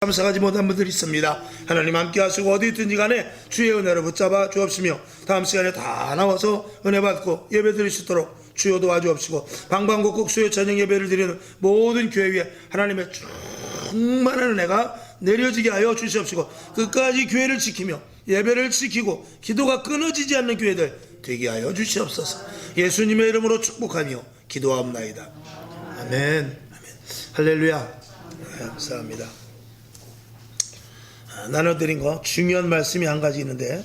감사하지 못한 분들이 있습니다. 하나님 함께 하시고 어디 있든지 간에 주의 은혜로 붙잡아 주옵시며 다음 시간에 다 나와서 은혜 받고 예배 드릴 수 있도록 주여 도와주옵시고 방방곡곡 수요 저녁 예배를 드리는 모든 교회 위에 하나님의 충만한 은혜가 내려지게 하여 주시옵시고 끝까지 교회를 지키며 예배를 지키고 기도가 끊어지지 않는 교회들 되게 하여 주시옵소서. 예수님의 이름으로 축복하며 기도하옵나이다. 아멘. 아멘. 할렐루야. 감사합니다. 나눠드린 거 중요한 말씀이 한 가지 있는데,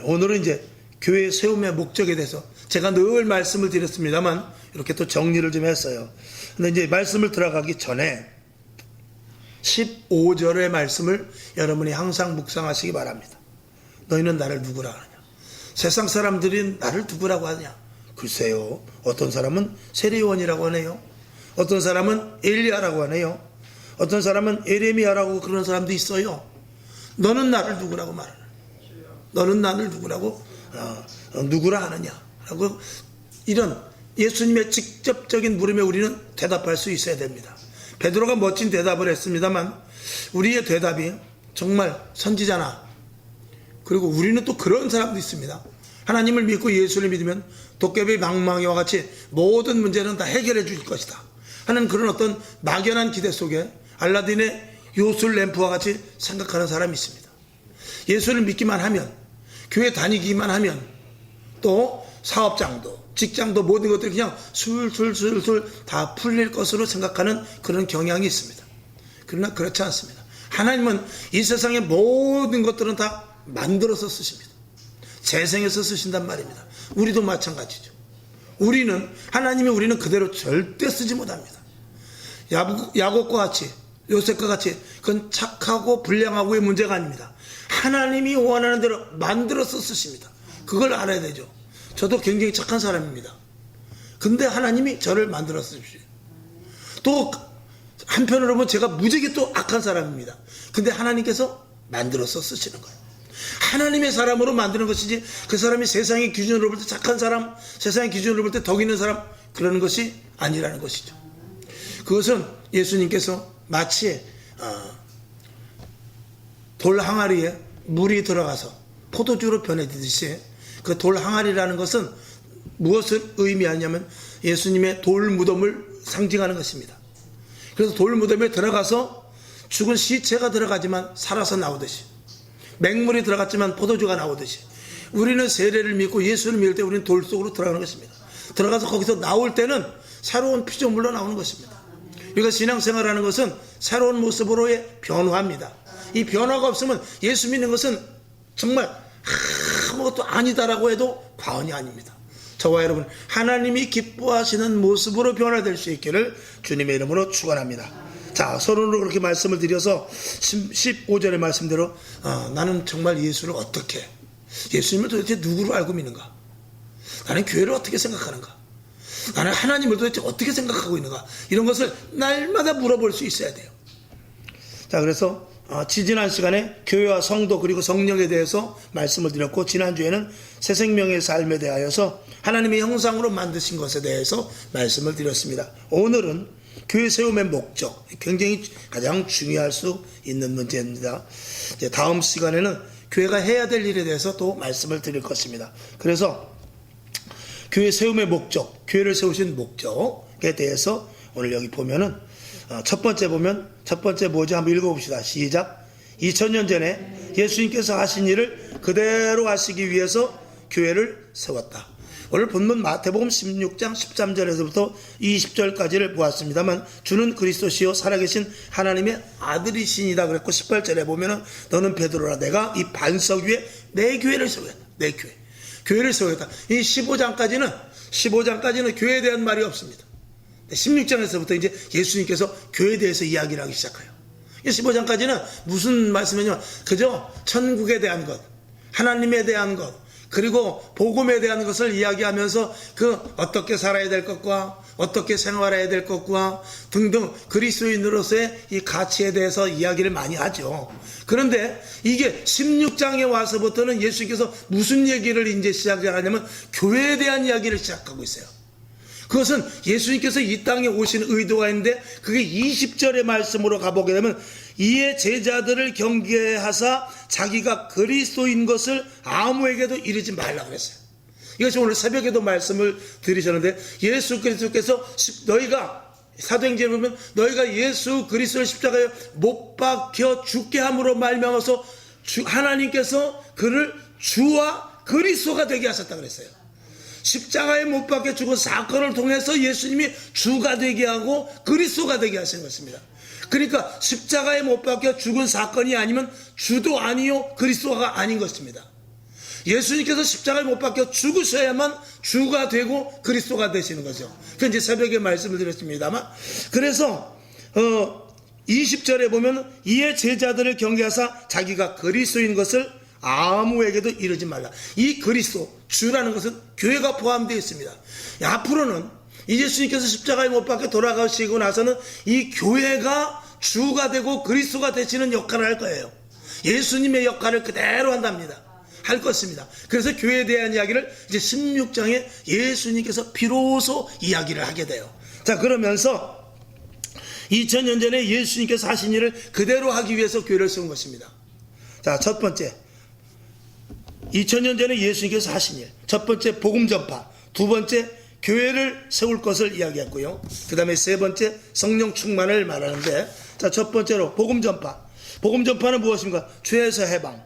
오늘은 이제 교회 세움의 목적에 대해서 제가 늘 말씀을 드렸습니다만 이렇게 또 정리를 좀 했어요. 근데 이제 말씀을 들어가기 전에 15절의 말씀을 여러분이 항상 묵상하시기 바랍니다. 너희는 나를 누구라 하느냐? 세상 사람들이 나를 누구라고 하느냐? 글쎄요, 어떤 사람은 세례요한이라고 하네요. 어떤 사람은 엘리야라고 하네요. 어떤 사람은 에레미야라고 그런 사람도 있어요. 너는 나를 누구라고 말하느냐? 너는 나를 누구라고 누구라 하느냐? 라고 이런 예수님의 직접적인 물음에 우리는 대답할 수 있어야 됩니다. 베드로가 멋진 대답을 했습니다만 우리의 대답이 정말 선지자나, 그리고 우리는 또 그런 사람도 있습니다. 하나님을 믿고 예수를 믿으면 도깨비 망망이와 같이 모든 문제는 다 해결해 줄 것이다 하는 그런 어떤 막연한 기대 속에 알라딘의 요술 램프와 같이 생각하는 사람이 있습니다. 예수를 믿기만 하면, 교회 다니기만 하면, 또 사업장도 직장도 모든 것들이 그냥 술술술술 다 풀릴 것으로 생각하는 그런 경향이 있습니다. 그러나 그렇지 않습니다. 하나님은 이 세상의 모든 것들은 다 만들어서 쓰십니다. 재생해서 쓰신단 말입니다. 우리도 마찬가지죠. 하나님이 우리는 그대로 절대 쓰지 못합니다. 야곱과 같이, 요셉과 같이 그건 착하고 불량하고의 문제가 아닙니다. 하나님이 원하는 대로 만들어서 쓰십니다. 그걸 알아야 되죠. 저도 굉장히 착한 사람입니다. 근데 하나님이 저를 만들어 쓰십시오. 또 한편으로 보면 제가 무지하게 또 악한 사람입니다. 근데 하나님께서 만들어서 쓰시는 거예요. 하나님의 사람으로 만드는 것이지 그 사람이 세상의 기준으로 볼 때 착한 사람, 세상의 기준으로 볼 때 덕 있는 사람, 그러는 것이 아니라는 것이죠. 그것은 예수님께서 마치 돌 항아리에 물이 들어가서 포도주로 변해지듯이 그 돌 항아리라는 것은 무엇을 의미하냐면 예수님의 돌 무덤을 상징하는 것입니다. 그래서 돌 무덤에 들어가서 죽은 시체가 들어가지만 살아서 나오듯이, 맹물이 들어갔지만 포도주가 나오듯이, 우리는 세례를 믿고 예수를 믿을 때 우리는 돌 속으로 들어가는 것입니다. 들어가서 거기서 나올 때는 새로운 피조물로 나오는 것입니다. 우리가 신앙생활하는 것은 새로운 모습으로의 변화입니다. 이 변화가 없으면 예수 믿는 것은 정말 아무것도 아니다라고 해도 과언이 아닙니다. 저와 여러분, 하나님이 기뻐하시는 모습으로 변화될 수 있기를 주님의 이름으로 축원합니다. 자, 서론으로 그렇게 말씀을 드려서 15절의 말씀대로 나는 정말 예수를 어떻게, 예수님을 도대체 누구로 알고 믿는가? 나는 교회를 어떻게 생각하는가? 나는 하나님을 도대체 어떻게 생각하고 있는가? 이런 것을 날마다 물어볼 수 있어야 돼요. 자, 그래서 지지난 시간에 교회와 성도 그리고 성령에 대해서 말씀을 드렸고, 지난주에는 새 생명의 삶에 대하여서 하나님의 형상으로 만드신 것에 대해서 말씀을 드렸습니다. 오늘은 교회 세움의 목적, 굉장히 가장 중요할 수 있는 문제입니다. 이제 다음 시간에는 교회가 해야 될 일에 대해서 또 말씀을 드릴 것입니다. 그래서 교회 세움의 목적, 교회를 세우신 목적에 대해서 오늘 여기 보면은 첫 번째 뭐죠? 한번 읽어봅시다. 시작. 2000년 전에 예수님께서 하신 일을 그대로 하시기 위해서 교회를 세웠다. 오늘 본문 마태복음 16장 13절에서부터 20절까지를 보았습니다만, 주는 그리스도시요 살아계신 하나님의 아들이시니다 그랬고, 18절에 보면은 너는 베드로라, 내가 이 반석 위에 내 교회를 세우겠다. 내 교회를 세우겠다. 이 15장까지는 교회에 대한 말이 없습니다. 16장에서부터 이제 예수님께서 교회에 대해서 이야기를 하기 시작해요. 15장까지는 무슨 말씀이냐면 그저 천국에 대한 것, 하나님에 대한 것, 그리고 복음에 대한 것을 이야기하면서 어떻게 살아야 될 것과 어떻게 생활해야 될 것과 등등 그리스도인으로서의 이 가치에 대해서 이야기를 많이 하죠. 그런데 이게 16장에 와서부터는 예수님께서 무슨 얘기를 이제 시작하냐면 교회에 대한 이야기를 시작하고 있어요. 그것은 예수님께서 이 땅에 오신 의도가 있는데 그게 20절의 말씀으로 가보게 되면 이에 제자들을 경계하사 자기가 그리스도인 것을 아무에게도 이르지 말라 그랬어요. 이것이 오늘 새벽에도 말씀을 드리셨는데 예수 그리스도께서 너희가 사도행전에 보면 너희가 예수 그리스도를 십자가에 못 박혀 죽게 함으로 말미암아서 하나님께서 그를 주와 그리스도가 되게 하셨다 그랬어요. 십자가에 못 박혀 죽은 사건을 통해서 예수님이 주가 되게 하고 그리스도가 되게 하신 것입니다. 그러니까 십자가에 못 박혀 죽은 사건이 아니면 주도 아니요 그리스도가 아닌 것입니다. 예수님께서 십자가에 못 박혀 죽으셔야만 주가 되고 그리스도가 되시는 거죠. 그 이제 새벽에 말씀을 드렸습니다만, 그래서 20절에 보면 이에 제자들을 경계하사 자기가 그리스도인 것을 아무에게도 이르지 말라. 이 그리스도 주라는 것은 교회가 포함되어 있습니다. 앞으로는 예수님께서 십자가에 못 박혀 돌아가시고 나서는 이 교회가 주가 되고 그리스도가 되시는 역할을 할 거예요. 예수님의 역할을 그대로 한답니다. 할 것입니다. 그래서 교회에 대한 이야기를 이제 16장에 예수님께서 비로소 이야기를 하게 돼요. 자, 그러면서 2000년 전에 예수님께서 하신 일을 그대로 하기 위해서 교회를 세운 것입니다. 자, 첫 번째 2000년 전에 예수님께서 하신 일, 첫 번째 복음 전파, 두 번째 교회를 세울 것을 이야기했고요. 그 다음에 세 번째 성령 충만을 말하는데, 자, 첫 번째로 복음 전파. 복음 전파는 무엇입니까? 죄에서 해방,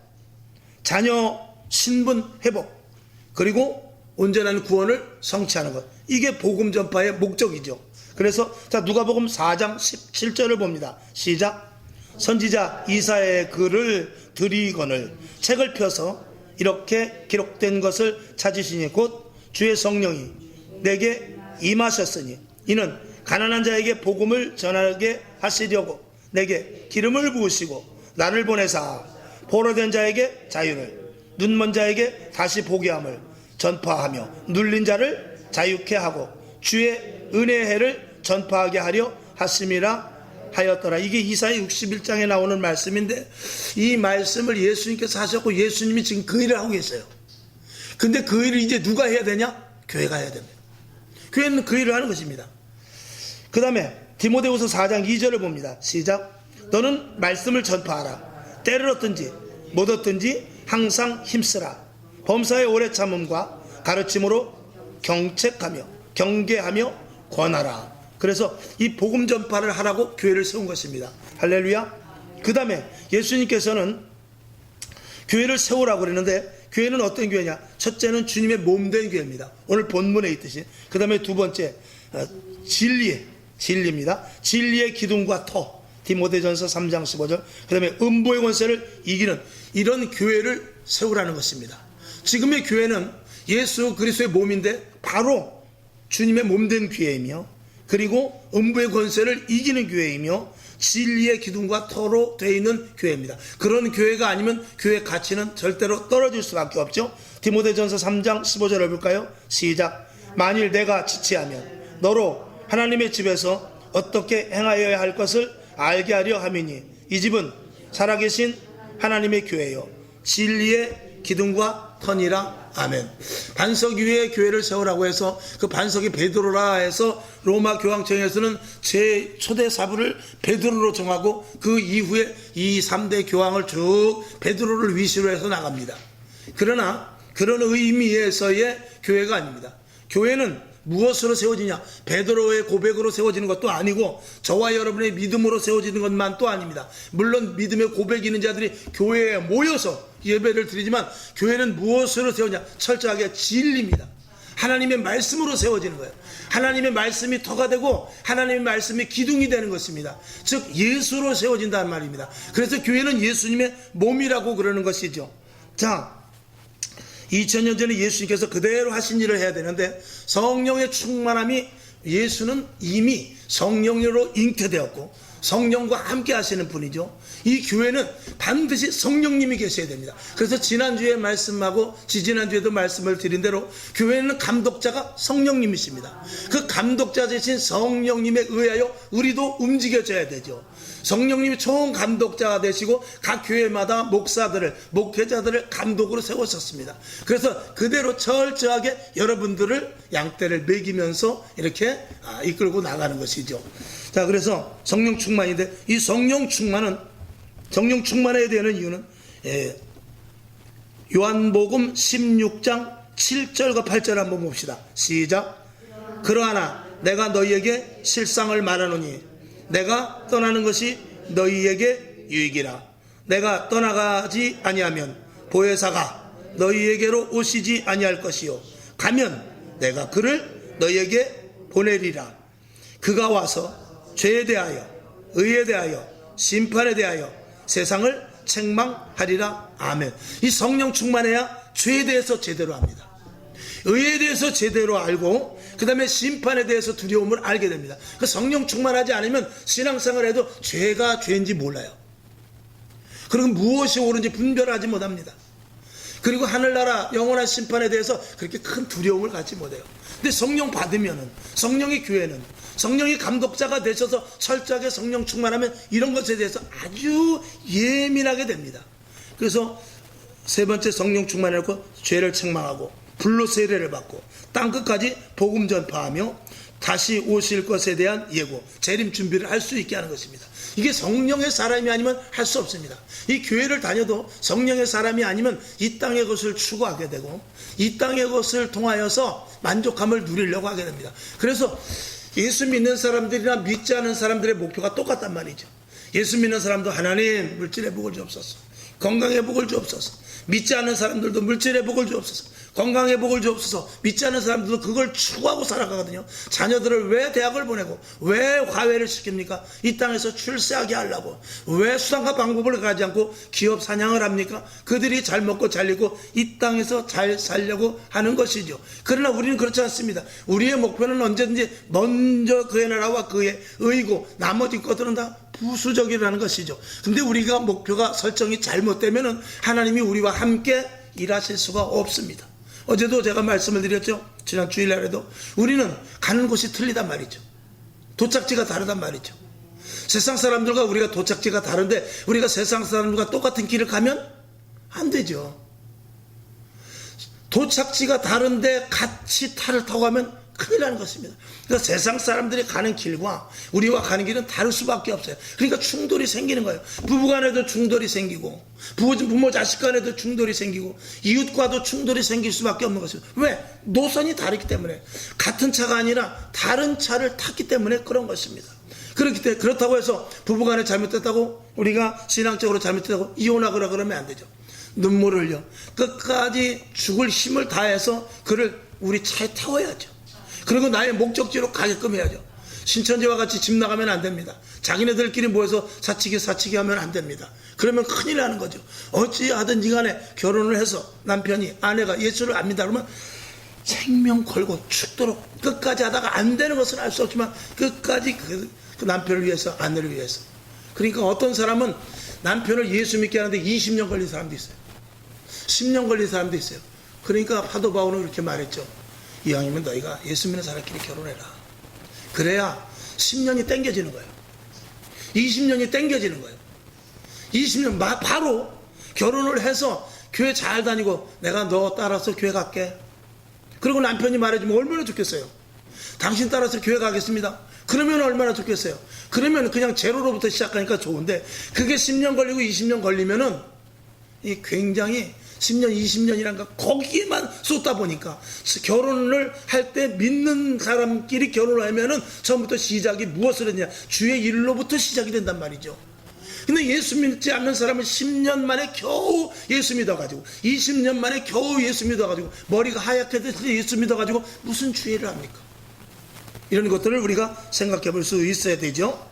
자녀 신분 회복, 그리고 온전한 구원을 성취하는 것. 이게 복음 전파의 목적이죠. 그래서 자, 누가복음 4장 17절을 봅니다. 시작. 선지자 이사야의 글을 드리거늘 책을 펴서 이렇게 기록된 것을 찾으시니 곧 주의 성령이 내게 임하셨으니 이는 가난한 자에게 복음을 전하게 하시려고 내게 기름을 부으시고 나를 보내사 포로된 자에게 자유를, 눈먼 자에게 다시 보게 함을 전파하며 눌린 자를 자유케 하고 주의 은혜의 해를 전파하게 하려 하심이라 하였더라. 이게 이사야 61장에 나오는 말씀인데, 이 말씀을 예수님께서 하셨고 예수님이 지금 그 일을 하고 계세요. 근데 그 일을 이제 누가 해야 되냐? 교회가 해야 됩니다. 교회는 그 일을 하는 것입니다. 그 다음에 디모데후서 4장 2절을 봅니다. 시작. 너는 말씀을 전파하라. 때를 얻든지 못 얻든지 항상 힘쓰라. 범사의 오래 참음과 가르침으로 경책하며 경계하며 권하라. 그래서 이 복음 전파를 하라고 교회를 세운 것입니다. 할렐루야. 그 다음에 예수님께서는 교회를 세우라고 그랬는데, 교회는 어떤 교회냐? 첫째는 주님의 몸된 교회입니다. 오늘 본문에 있듯이. 그 다음에 두 번째 진리입니다. 진리의 기둥과 터, 디모데전서 3장 15절. 그 다음에 음보의 권세를 이기는 이런 교회를 세우라는 것입니다. 지금의 교회는 예수 그리스도의 몸인데 바로 주님의 몸된 교회이며, 그리고 음부의 권세를 이기는 교회이며 진리의 기둥과 터로 되어 있는 교회입니다. 그런 교회가 아니면 교회 가치는 절대로 떨어질 수밖에 없죠. 디모데전서 3장 15절을 볼까요? 시작. 만일 내가 지체하면 너로 하나님의 집에서 어떻게 행하여야 할 것을 알게 하려 함이니 이 집은 살아계신 하나님의 교회요 진리의 기둥과 터니라. 아멘. 반석 위에 교회를 세우라고 해서 그 반석이 베드로라 해서 로마 교황청에서는 제 초대 사부를 베드로로 정하고 그 이후에 이 3대 교황을 쭉 베드로를 위시로 해서 나갑니다. 그러나 그런 의미에서의 교회가 아닙니다. 교회는 무엇으로 세워지냐? 베드로의 고백으로 세워지는 것도 아니고 저와 여러분의 믿음으로 세워지는 것만 또 아닙니다. 물론 믿음의 고백이 있는 자들이 교회에 모여서 예배를 드리지만 교회는 무엇으로 세우냐? 철저하게 진리입니다. 하나님의 말씀으로 세워지는 거예요. 하나님의 말씀이 터가 되고 하나님의 말씀이 기둥이 되는 것입니다. 즉 예수로 세워진다는 말입니다. 그래서 교회는 예수님의 몸이라고 그러는 것이죠. 자, 2000년 전에 예수님께서 그대로 하신 일을 해야 되는데, 성령의 충만함이, 예수는 이미 성령으로 잉태되었고 성령과 함께 하시는 분이죠. 이 교회는 반드시 성령님이 계셔야 됩니다. 그래서 지난주에 말씀하고 지지난주에도 말씀을 드린 대로 교회는 감독자가 성령님이십니다. 그 감독자 되신 성령님에 의하여 우리도 움직여져야 되죠. 성령님이 총 감독자가 되시고 각 교회마다 목사들을, 목회자들을 감독으로 세우셨습니다. 그래서 그대로 철저하게 여러분들을 양떼를 먹이면서 이렇게 이끌고 나가는 것이죠. 자, 그래서 성령 충만인데, 이 성령 충만해야 되는 이유는 요한복음 16장 7절과 8절 한번 봅시다. 시작. 그러하나 내가 너희에게 실상을 말하노니 내가 떠나는 것이 너희에게 유익이라. 내가 떠나가지 아니하면 보혜사가 너희에게로 오시지 아니할 것이요 가면 내가 그를 너희에게 보내리라. 그가 와서 죄에 대하여 의에 대하여 심판에 대하여 세상을 책망하리라. 아멘. 이 성령 충만해야 죄에 대해서 제대로 합니다. 의에 대해서 제대로 알고 그 다음에 심판에 대해서 두려움을 알게 됩니다. 그 성령 충만하지 않으면 신앙생활을 해도 죄가 죄인지 몰라요. 그리고 무엇이 옳은지 분별하지 못합니다. 그리고 하늘나라 영원한 심판에 대해서 그렇게 큰 두려움을 갖지 못해요. 근데 성령 받으면은, 성령의 교회는 성령이 감독자가 되셔서 철저하게 성령 충만하면 이런 것에 대해서 아주 예민하게 됩니다. 그래서 세 번째, 성령 충만하고 죄를 책망하고 불로 세례를 받고 땅끝까지 복음 전파하며 다시 오실 것에 대한 예고, 재림 준비를 할 수 있게 하는 것입니다. 이게 성령의 사람이 아니면 할 수 없습니다. 이 교회를 다녀도 성령의 사람이 아니면 이 땅의 것을 추구하게 되고 이 땅의 것을 통하여서 만족함을 누리려고 하게 됩니다. 그래서 예수 믿는 사람들이나 믿지 않은 사람들의 목표가 똑같단 말이죠. 예수 믿는 사람도 하나님 물질의 복을 주옵소서, 건강의 복을 주옵소서. 믿지 않는 사람들도 물질의 복을 주옵소서, 건강의 복을 주옵소서. 믿지 않는 사람들도 그걸 추구하고 살아가거든요. 자녀들을 왜 대학을 보내고 왜 화훼를 시킵니까? 이 땅에서 출세하게 하려고. 왜 수단과 방법을 가지 않고 기업 사냥을 합니까? 그들이 잘 먹고 잘 입고 이 땅에서 잘 살려고 하는 것이죠. 그러나 우리는 그렇지 않습니다. 우리의 목표는 언제든지 먼저 그의 나라와 그의 의고 나머지 것들은 다 부수적이라는 것이죠. 근데 우리가 목표가 설정이 잘못되면은 하나님이 우리와 함께 일하실 수가 없습니다. 어제도 제가 말씀을 드렸죠. 지난 주일날에도 우리는 가는 곳이 틀리단 말이죠. 도착지가 다르단 말이죠. 세상 사람들과 우리가 도착지가 다른데 우리가 세상 사람들과 똑같은 길을 가면 안 되죠. 도착지가 다른데 같이 탈을 타고 가면 큰일 나는 것입니다. 그러니까 세상 사람들이 가는 길과 우리와 가는 길은 다를 수밖에 없어요. 그러니까 충돌이 생기는 거예요. 부부간에도 충돌이 생기고 부모 자식 간에도 충돌이 생기고 이웃과도 충돌이 생길 수밖에 없는 것입니다. 왜? 노선이 다르기 때문에, 같은 차가 아니라 다른 차를 탔기 때문에 그런 것입니다. 그렇다고 해서 부부간에 잘못됐다고 우리가 신앙적으로 잘못됐다고 이혼하거나 그러면 안 되죠. 눈물을 흘려 끝까지 죽을 힘을 다해서 그를 우리 차에 태워야죠. 그리고 나의 목적지로 가게끔 해야죠. 신천지와 같이 집 나가면 안 됩니다. 자기네들끼리 모여서 사치기 하면 안 됩니다. 그러면 큰일 나는 거죠. 어찌하든지 간에 결혼을 해서 남편이, 아내가 예수를 안 믿다 그러면 생명 걸고 죽도록 끝까지 하다가 안 되는 것은 알 수 없지만 끝까지 그 남편을 위해서, 아내를 위해서. 그러니까 어떤 사람은 남편을 예수 믿게 하는데 20년 걸린 사람도 있어요. 10년 걸린 사람도 있어요. 그러니까 사도 바울은 이렇게 말했죠. 이왕이면 너희가 예수 믿는 사람끼리 결혼해라. 그래야 10년이 땡겨지는 거예요. 20년이 땡겨지는 거예요. 20년 바로 결혼을 해서 교회 잘 다니고 내가 너 따라서 교회 갈게. 그리고 남편이 말해주면 얼마나 좋겠어요. 당신 따라서 교회 가겠습니다. 그러면 얼마나 좋겠어요. 그러면 그냥 제로로부터 시작하니까 좋은데 그게 10년 걸리고 20년 걸리면은 이 굉장히 10년, 20년이란 거 거기에만 쏟다 보니까 결혼을 할 때 믿는 사람끼리 결혼을 하면은 처음부터 시작이 무엇을 했냐? 주의 일로부터 시작이 된단 말이죠. 근데 예수 믿지 않는 사람은 10년 만에 겨우 예수 믿어가지고 20년 만에 겨우 예수 믿어가지고 머리가 하얗게 돼서 예수 믿어가지고 무슨 주의를 합니까? 이런 것들을 우리가 생각해 볼 수 있어야 되죠.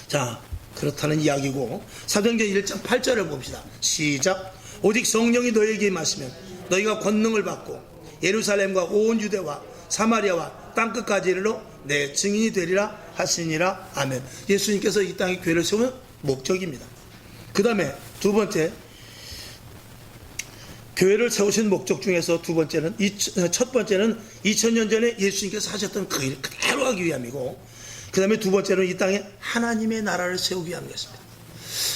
자, 그렇다는 이야기고 사도행전 1장 8절을 봅시다. 시작. 오직 성령이 너희에게 임하시면 너희가 권능을 받고 예루살렘과 온 유대와 사마리아와 땅끝까지 이르러 내 증인이 되리라 하시니라. 아멘. 예수님께서 이 땅에 교회를 세우는 목적입니다. 그 다음에 두 번째, 교회를 세우신 목적 중에서 두 번째는, 첫 번째는 2000년 전에 예수님께서 하셨던 그 일 그대로 하기 위함이고, 그 다음에 두 번째로는 이 땅에 하나님의 나라를 세우기 위한 것입니다.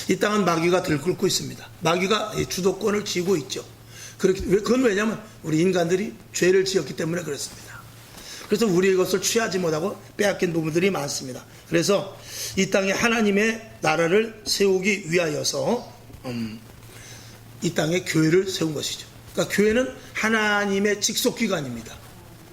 이 땅은 마귀가 들끓고 있습니다. 마귀가 주도권을 쥐고 있죠. 그건 왜냐하면 우리 인간들이 죄를 지었기 때문에 그렇습니다. 그래서 우리의 것을 취하지 못하고 빼앗긴 부분들이 많습니다. 그래서 이 땅에 하나님의 나라를 세우기 위하여서 이 땅에 교회를 세운 것이죠. 그러니까 교회는 하나님의 직속기관입니다.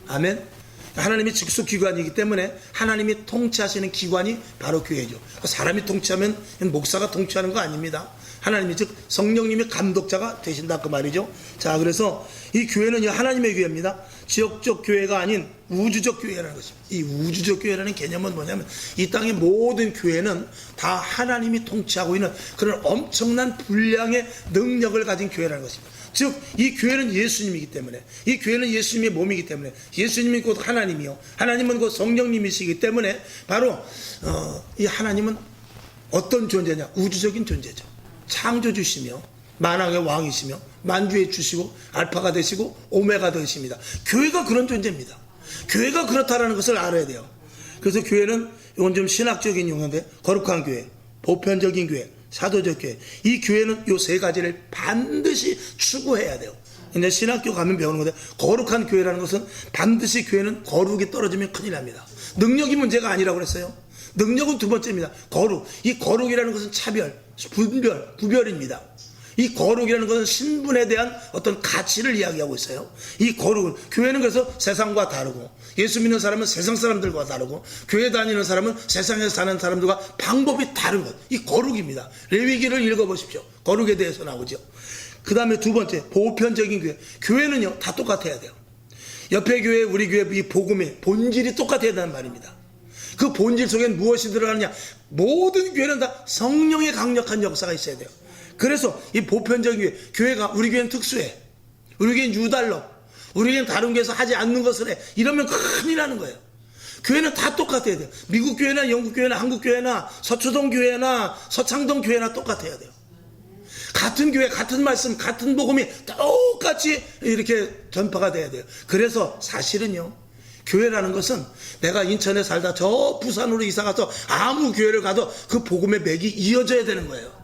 아멘. 하나님의 직속기관이기 때문에 하나님이 통치하시는 기관이 바로 교회죠. 사람이 통치하면 목사가 통치하는 거 아닙니다. 하나님이 즉 성령님이 감독자가 되신다 그 말이죠. 자, 그래서 이 교회는 하나님의 교회입니다. 지역적 교회가 아닌 우주적 교회라는 것입니다. 이 우주적 교회라는 개념은 뭐냐면 이 땅의 모든 교회는 다 하나님이 통치하고 있는 그런 엄청난 분량의 능력을 가진 교회라는 것입니다. 즉 이 교회는 예수님이기 때문에, 이 교회는 예수님의 몸이기 때문에, 예수님이 곧 하나님이요, 하나님은 곧 성령님이시기 때문에 바로 이 하나님은 어떤 존재냐? 우주적인 존재죠. 창조주시며 만왕의 왕이시며 만주의 주시고 알파가 되시고 오메가 되십니다. 교회가 그런 존재입니다. 교회가 그렇다라는 것을 알아야 돼요. 그래서 교회는 이건 좀 신학적인 용어인데 거룩한 교회, 보편적인 교회, 사도적 교회, 이 교회는 이 세 가지를 반드시 추구해야 돼요. 근데 신학교 가면 배우는 건데 거룩한 교회라는 것은 반드시 교회는 거룩이 떨어지면 큰일 납니다. 능력이 문제가 아니라고 그랬어요. 능력은 두 번째입니다. 거룩. 이 거룩이라는 것은 차별, 분별, 구별입니다. 이 거룩이라는 것은 신분에 대한 어떤 가치를 이야기하고 있어요. 이 거룩은, 교회는 그래서 세상과 다르고, 예수 믿는 사람은 세상 사람들과 다르고, 교회 다니는 사람은 세상에서 사는 사람들과 방법이 다른 것. 이 거룩입니다. 레위기를 읽어보십시오. 거룩에 대해서 나오죠. 그 다음에 두 번째, 보편적인 교회. 교회는요, 다 똑같아야 돼요. 옆에 교회, 우리 교회 이 복음의 본질이 똑같아야 된다는 말입니다. 그 본질 속엔 무엇이 들어가느냐? 모든 교회는 다 성령의 강력한 역사가 있어야 돼요. 그래서 이 보편적인 교회가 우리 교회는 특수해, 우리 교회는 유달러, 우리 교회는 다른 교회에서 하지 않는 것을 해, 이러면 큰일 나는 거예요. 교회는 다 똑같아야 돼요. 미국 교회나 영국 교회나 한국 교회나 서초동 교회나 서창동 교회나 똑같아야 돼요. 같은 교회, 같은 말씀, 같은 복음이 똑같이 이렇게 전파가 돼야 돼요. 그래서 사실은요, 교회라는 것은 내가 인천에 살다 저 부산으로 이사가서 아무 교회를 가도 그 복음의 맥이 이어져야 되는 거예요.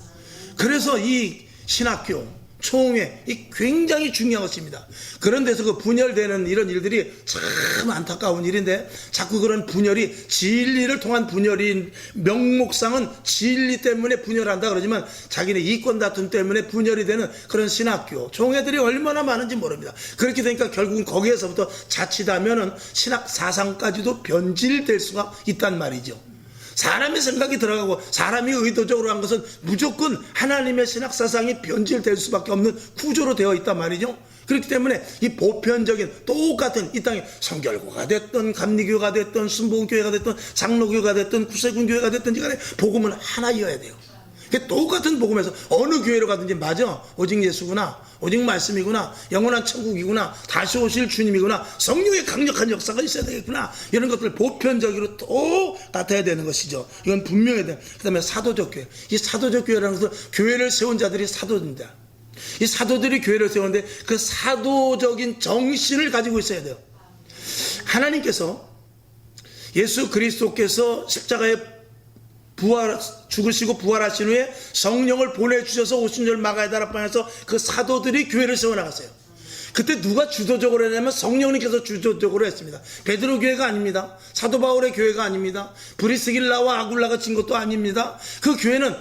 그래서 이 신학교, 총회, 이 굉장히 중요한 것입니다. 그런 데서 그 분열되는 이런 일들이 참 안타까운 일인데, 자꾸 그런 분열이 진리를 통한 분열인, 명목상은 진리 때문에 분열한다 그러지만 자기네 이권 다툼 때문에 분열이 되는 그런 신학교, 총회들이 얼마나 많은지 모릅니다. 그렇게 되니까 결국은 거기에서부터 자칫하면은 신학 사상까지도 변질될 수가 있단 말이죠. 사람의 생각이 들어가고 사람이 의도적으로 한 것은 무조건 하나님의 신학 사상이 변질될 수밖에 없는 구조로 되어 있단 말이죠. 그렇기 때문에 이 보편적인 똑같은 이 땅에 성결교가 됐든 감리교가 됐든 순복음교회가 됐든 장로교가 됐든 구세군교회가 됐든지 간에 복음은 하나여야 돼요. 똑같은 복음에서 어느 교회로 가든지 맞아, 오직 예수구나, 오직 말씀이구나, 영원한 천국이구나, 다시 오실 주님이구나, 성령의 강력한 역사가 있어야 되겠구나, 이런 것들 보편적으로 똑같아야 되는 것이죠. 이건 분명해야 돼요. 그 다음에 사도적 교회. 이 사도적 교회라는 것은 교회를 세운 자들이 사도입니다. 이 사도들이 교회를 세우는데 그 사도적인 정신을 가지고 있어야 돼요. 하나님께서, 예수 그리스도께서 십자가에 죽으시고 부활하신 후에 성령을 보내주셔서 오신 줄 마가의 다락방에서 그 사도들이 교회를 세워나갔어요. 그때 누가 주도적으로 했냐면 성령님께서 주도적으로 했습니다. 베드로 교회가 아닙니다. 사도 바울의 교회가 아닙니다. 브리스길라와 아굴라가 진 것도 아닙니다. 그 교회는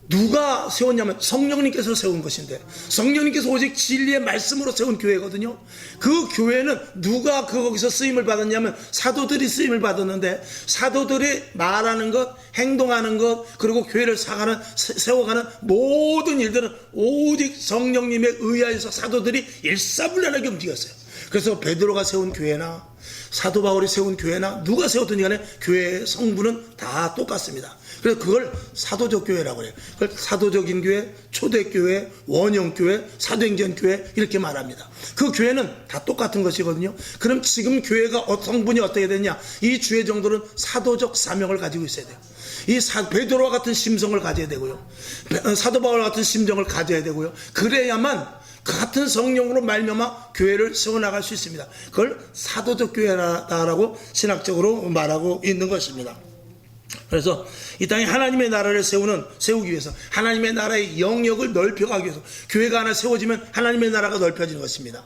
누가 세웠냐면 성령님께서 세운 것인데, 성령님께서 오직 진리의 말씀으로 세운 교회거든요. 그 교회는 누가 거기서 쓰임을 받았냐면 사도들이 쓰임을 받았는데, 사도들이 말하는 것, 행동하는 것, 그리고 교회를 세워가는 모든 일들은 오직 성령님에 의하여서 사도들이 일사불란하게 움직였어요. 그래서 베드로가 세운 교회나 사도 바울이 세운 교회나 누가 세웠든지 간에 교회의 성부는 다 똑같습니다. 그래서 그걸 사도적 교회라고 해요. 그걸 사도적인 교회, 초대교회, 원형교회, 사도행전교회 이렇게 말합니다. 그 교회는 다 똑같은 것이거든요. 그럼 지금 교회가 성분이 어떻게 되냐? 이 주의 정도는 사도적 사명을 가지고 있어야 돼요. 이 베드로와 같은 심성을 가져야 되고요. 사도 바울 같은 심정을 가져야 되고요. 그래야만 그 같은 성령으로 말미암아 교회를 세워나갈 수 있습니다. 그걸 사도적 교회다라고 신학적으로 말하고 있는 것입니다. 그래서 이 땅에 하나님의 나라를 세우기 위해서, 하나님의 나라의 영역을 넓혀가기 위해서 교회가 하나 세워지면 하나님의 나라가 넓혀지는 것입니다.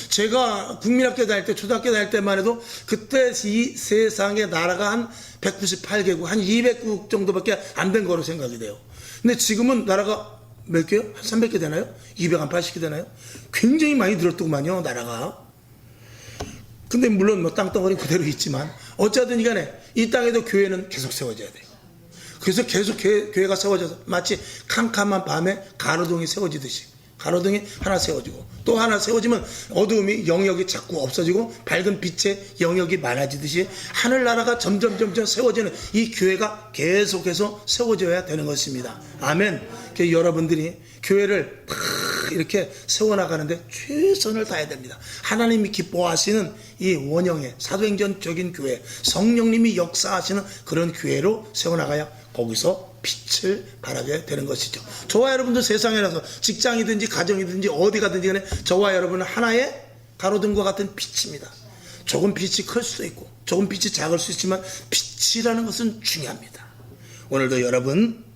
제가 국민학교 다닐 때, 초등학교 다닐 때만 해도 그때 이 세상의 나라가 한 198개국, 한 200개국 정도밖에 안 된 거로 생각이 돼요. 근데 지금은 나라가 몇 개요? 한 300개 되나요? 280개 되나요? 굉장히 많이 늘었더구만요, 나라가. 근데 물론 뭐 땅덩어리 그대로 있지만 어쩌든 간에 이 땅에도 교회는 계속 세워져야 돼요. 그래서 계속 교회가 세워져서 마치 캄캄한 밤에 가로등이 세워지듯이, 가로등이 하나 세워지고 또 하나 세워지면 어두움이 영역이 자꾸 없어지고 밝은 빛의 영역이 많아지듯이 하늘나라가 점점 세워지는 이 교회가 계속해서 세워져야 되는 것입니다. 아멘. 여러분들이 교회를 이렇게 세워나가는데 최선을 다해야 됩니다. 하나님이 기뻐하시는 이 원형의 사도행전적인 교회, 성령님이 역사하시는 그런 교회로 세워나가야 거기서 빛을 발하게 되는 것이죠. 저와 여러분도 세상에 나서 직장이든지 가정이든지 어디 가든지 간에 저와 여러분은 하나의 가로등과 같은 빛입니다. 조금 빛이 클 수도 있고 조금 빛이 작을 수 있지만 빛이라는 것은 중요합니다. 오늘도 여러분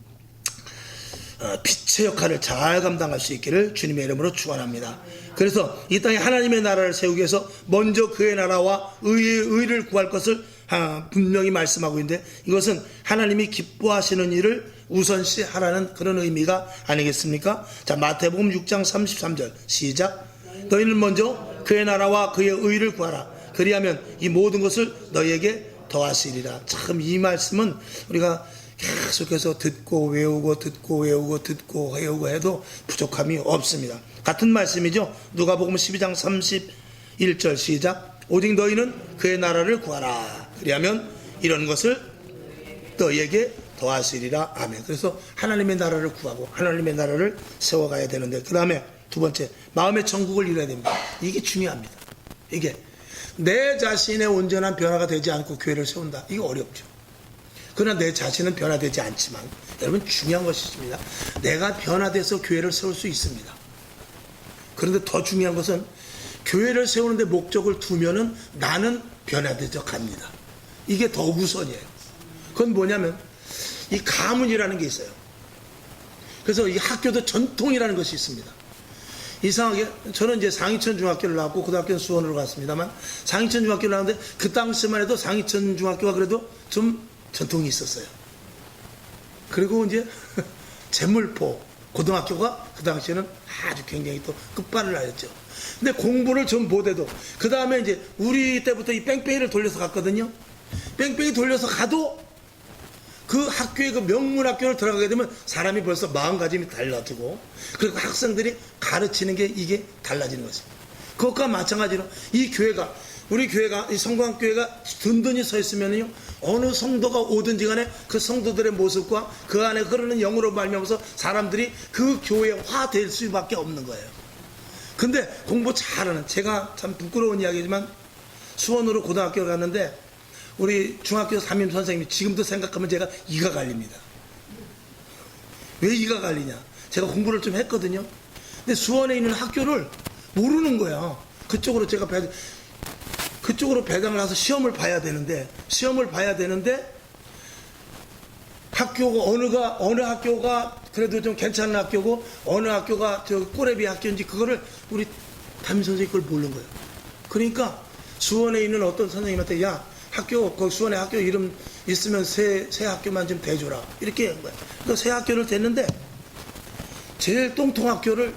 빛의 역할을 잘 감당할 수 있기를 주님의 이름으로 축원합니다. 그래서 이 땅에 하나님의 나라를 세우기 위해서 먼저 그의 나라와 의를 구할 것을 분명히 말씀하고 있는데, 이것은 하나님이 기뻐하시는 일을 우선시 하라는 그런 의미가 아니겠습니까? 자, 마태복음 6장 33절 시작. 너희는 먼저 그의 나라와 그의 의를 구하라. 그리하면 이 모든 것을 너희에게 더하시리라. 참 이 말씀은 우리가 계속해서 듣고 외우고 해도 부족함이 없습니다. 같은 말씀이죠. 누가복음 12장 31절 시작. 오직 너희는 그의 나라를 구하라. 그리하면 이런 것을 너희에게 더하시리라. 아멘. 그래서 하나님의 나라를 구하고 하나님의 나라를 세워가야 되는데, 그 다음에 두 번째, 마음의 천국을 이뤄야 됩니다. 이게 중요합니다. 이게 내 자신의 온전한 변화가 되지 않고 교회를 세운다. 이거 어렵죠. 그러나 내 자신은 변화되지 않지만 여러분 중요한 것이 있습니다. 내가 변화돼서 교회를 세울 수 있습니다. 그런데 더 중요한 것은 교회를 세우는데 목적을 두면은 나는 변화되져 갑니다. 이게 더 우선이에요. 그건 뭐냐면 이 가문이라는 게 있어요. 그래서 이 학교도 전통이라는 것이 있습니다. 이상하게 저는 이제 상위천 중학교를 나왔고 고등학교는 수원으로 갔습니다만, 상위천 중학교를 나왔는데 그 당시만 해도 상위천 중학교가 그래도 좀 전통이 있었어요. 그리고 이제 제물포 고등학교가 그 당시에는 아주 굉장히 또 끝발을 하였죠. 근데 공부를 좀 못해도 그 다음에 이제 우리 때부터 이 뺑뺑이를 돌려서 갔거든요. 뺑뺑이 돌려서 가도 그 학교에 그 명문 학교를 들어가게 되면 사람이 벌써 마음가짐이 달라지고, 그리고 학생들이 가르치는 게 이게 달라지는 것입니다. 그것과 마찬가지로 이 교회가, 우리 교회가, 이 성광교회가 든든히 서 있으면요, 어느 성도가 오든지 간에 그 성도들의 모습과 그 안에 흐르는 영으로 말미암아서 사람들이 그 교회에 화될 수밖에 없는 거예요. 근데 공부 잘하는, 제가 참 부끄러운 이야기지만 수원으로 고등학교를 갔는데 우리 중학교 담임 선생님이, 지금도 생각하면 제가 이가 갈립니다. 왜 이가 갈리냐? 제가 공부를 좀 했거든요. 근데 수원에 있는 학교를 모르는 거야. 그쪽으로 배당을 해서 시험을 봐야 되는데 학교가 어느 학교가 그래도 좀 괜찮은 학교고 어느 학교가 저 꼬레비 학교인지 그거를 우리 담임 선생님이 그걸 모르는 거예요. 그러니까 수원에 있는 어떤 선생님한테, 야, 거기 수원에 학교 이름 있으면 새 학교만 좀 대줘라, 이렇게 한 거야. 그러니까 새 학교를 댔는데 제일 똥통 학교를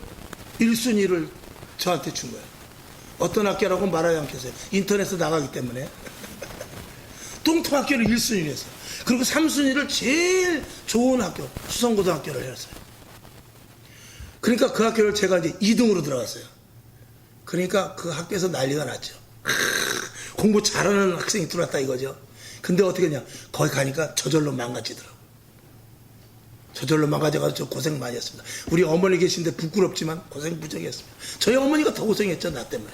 1순위를 저한테 준 거야. 어떤 학교라고 말하지 않겠어요. 인터넷에 나가기 때문에. 똥통 학교를 1순위를 했어요. 그리고 3순위를 제일 좋은 학교, 수성고등학교를 했어요. 그러니까 그 학교를 제가 이제 2등으로 들어갔어요. 그러니까 그 학교에서 난리가 났죠. 공부 잘하는 학생이 들어왔다 이거죠. 근데 어떻게 했냐, 거기 가니까 저절로 망가지더라고. 저절로 망가져가지고 고생 많이 했습니다. 우리 어머니 계신데 부끄럽지만 고생 무지하게 했습니다. 저희 어머니가 더 고생했죠, 나 때문에.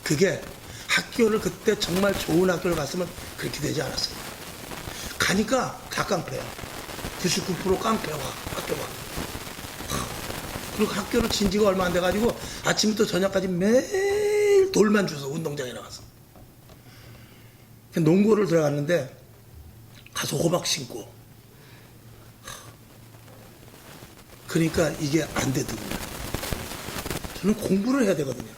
그게 학교를 그때 정말 좋은 학교를 갔으면 그렇게 되지 않았어요. 가니까 다 깡패야. 99% 깡패와 학교가. 그리고 학교를 진 지가 얼마 안 돼가지고 아침부터 저녁까지 매일 돌만 주서 운동장에 나가서. 농구를 들어갔는데 가서 호박 신고. 그러니까 이게 안 되더군요. 저는 공부를 해야 되거든요.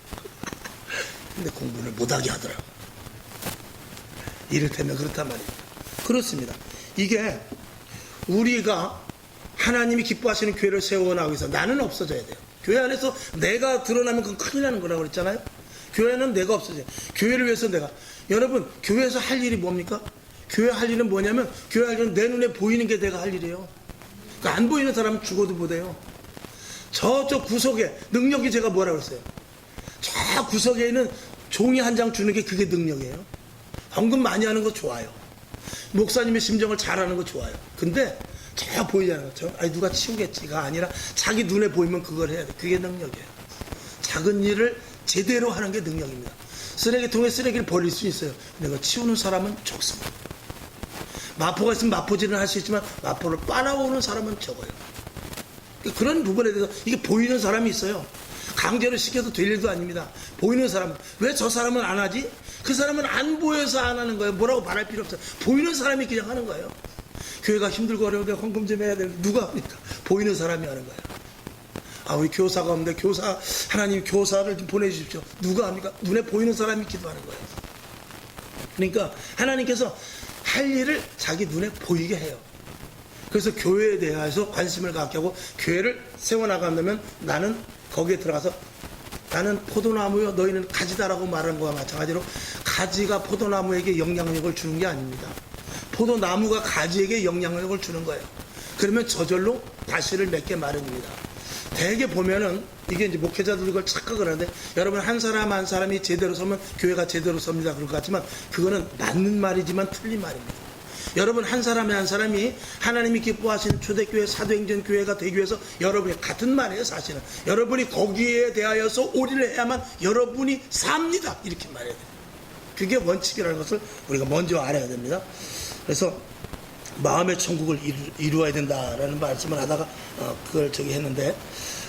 근데 공부를 못하게 하더라고요. 이를테면 그렇단 말이에요. 그렇습니다. 이게 우리가 하나님이 기뻐하시는 교회를 세워나가기 위해서 나는 없어져야 돼요. 교회 안에서 내가 드러나면 그건 큰일 나는 거라고 그랬잖아요. 교회는 내가 없어져요. 교회를 위해서 내가. 여러분, 교회에서 할 일이 뭡니까? 교회 할 일은 뭐냐면, 교회 할 일은 내 눈에 보이는 게 내가 할 일이에요. 그러니까 안 보이는 사람은 죽어도 못해요. 저쪽 구석에, 능력이 제가 뭐라고 그랬어요? 저 구석에 있는 종이 한 장 주는 게 그게 능력이에요. 헌금 많이 하는 거 좋아요. 목사님의 심정을 잘하는 거 좋아요. 근데 저 보이지 않는 거죠. 아니 누가 치우겠지가 아니라 자기 눈에 보이면 그걸 해야 돼. 그게 능력이에요. 작은 일을 제대로 하는 게 능력입니다. 쓰레기통에 쓰레기를 버릴 수 있어요. 근데 그 치우는 사람은 적습니다. 마포가 있으면 마포질을 할 수 있지만 마포를 빠나오는 사람은 적어요. 그런 부분에 대해서 이게 보이는 사람이 있어요. 강제로 시켜도 될 일도 아닙니다. 보이는 사람은. 왜 저 사람은 안 하지? 그 사람은 안 보여서 안 하는 거예요. 뭐라고 말할 필요 없어요. 보이는 사람이 그냥 하는 거예요. 교회가 힘들고 어려운데 헌금 좀 해야 되는데 누가 합니까? 보이는 사람이 하는 거예요. 아, 우리 교사가 없는데 교사, 하나님 교사를 좀 보내주십시오. 누가 합니까? 눈에 보이는 사람이 기도하는 거예요. 그러니까 하나님께서 할 일을 자기 눈에 보이게 해요. 그래서 교회에 대해서 관심을 갖게 하고 교회를 세워나간다면 나는 거기에 들어가서 나는 포도나무요 너희는 가지다라고 말하는 거와 마찬가지로 가지가 포도나무에게 영향력을 주는 게 아닙니다. 포도나무가 가지에게 영향력을 주는 거예요. 그러면 저절로 다시를 맺게 마련입니다. 대개 보면은 이게 이제 목회자들 이걸 착각을 하는데 여러분 한 사람 한 사람이 제대로 서면 교회가 제대로 섭니다. 그럴 것 같지만 그거는 맞는 말이지만 틀린 말입니다. 여러분 한 사람이 하나님이 기뻐하시는 초대교회 사도행전 교회가 되기 위해서 여러분이 같은 말이에요. 사실은 여러분이 거기에 대하여서 오리를 해야만 여러분이 삽니다. 이렇게 말해야 돼요. 그게 원칙이라는 것을 우리가 먼저 알아야 됩니다. 그래서 마음의 천국을 이루어야 된다라는 말씀을 하다가 그걸 했는데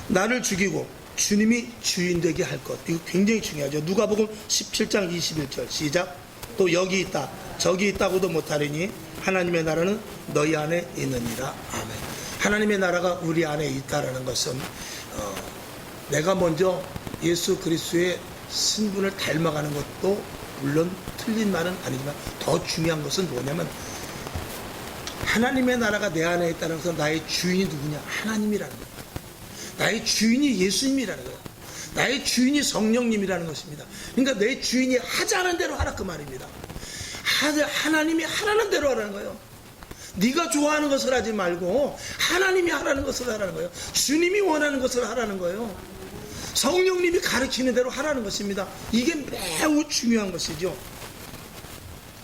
나를 죽이고 주님이 주인 되게 할 것. 이거 굉장히 중요하죠. 누가복음 17장 21절 시작. 또 여기 있다 저기 있다고도 못하리니 하나님의 나라는 너희 안에 있느니라. 아멘. 하나님의 나라가 우리 안에 있다라는 것은 내가 먼저 예수 그리스도의 신분을 닮아가는 것도 물론 틀린 말은 아니지만 더 중요한 것은 뭐냐면 하나님의 나라가 내 안에 있다는 것은 나의 주인이 누구냐? 하나님이라는 거예요. 나의 주인이 예수님이라는 거예요. 나의 주인이 성령님이라는 것입니다. 그러니까 내 주인이 하자는 대로 하라 그 말입니다. 하나님이 하라는 대로 하라는 거예요. 네가 좋아하는 것을 하지 말고 하나님이 하라는 것을 하라는 거예요. 주님이 원하는 것을 하라는 거예요. 성령님이 가르치는 대로 하라는 것입니다. 이게 매우 중요한 것이죠.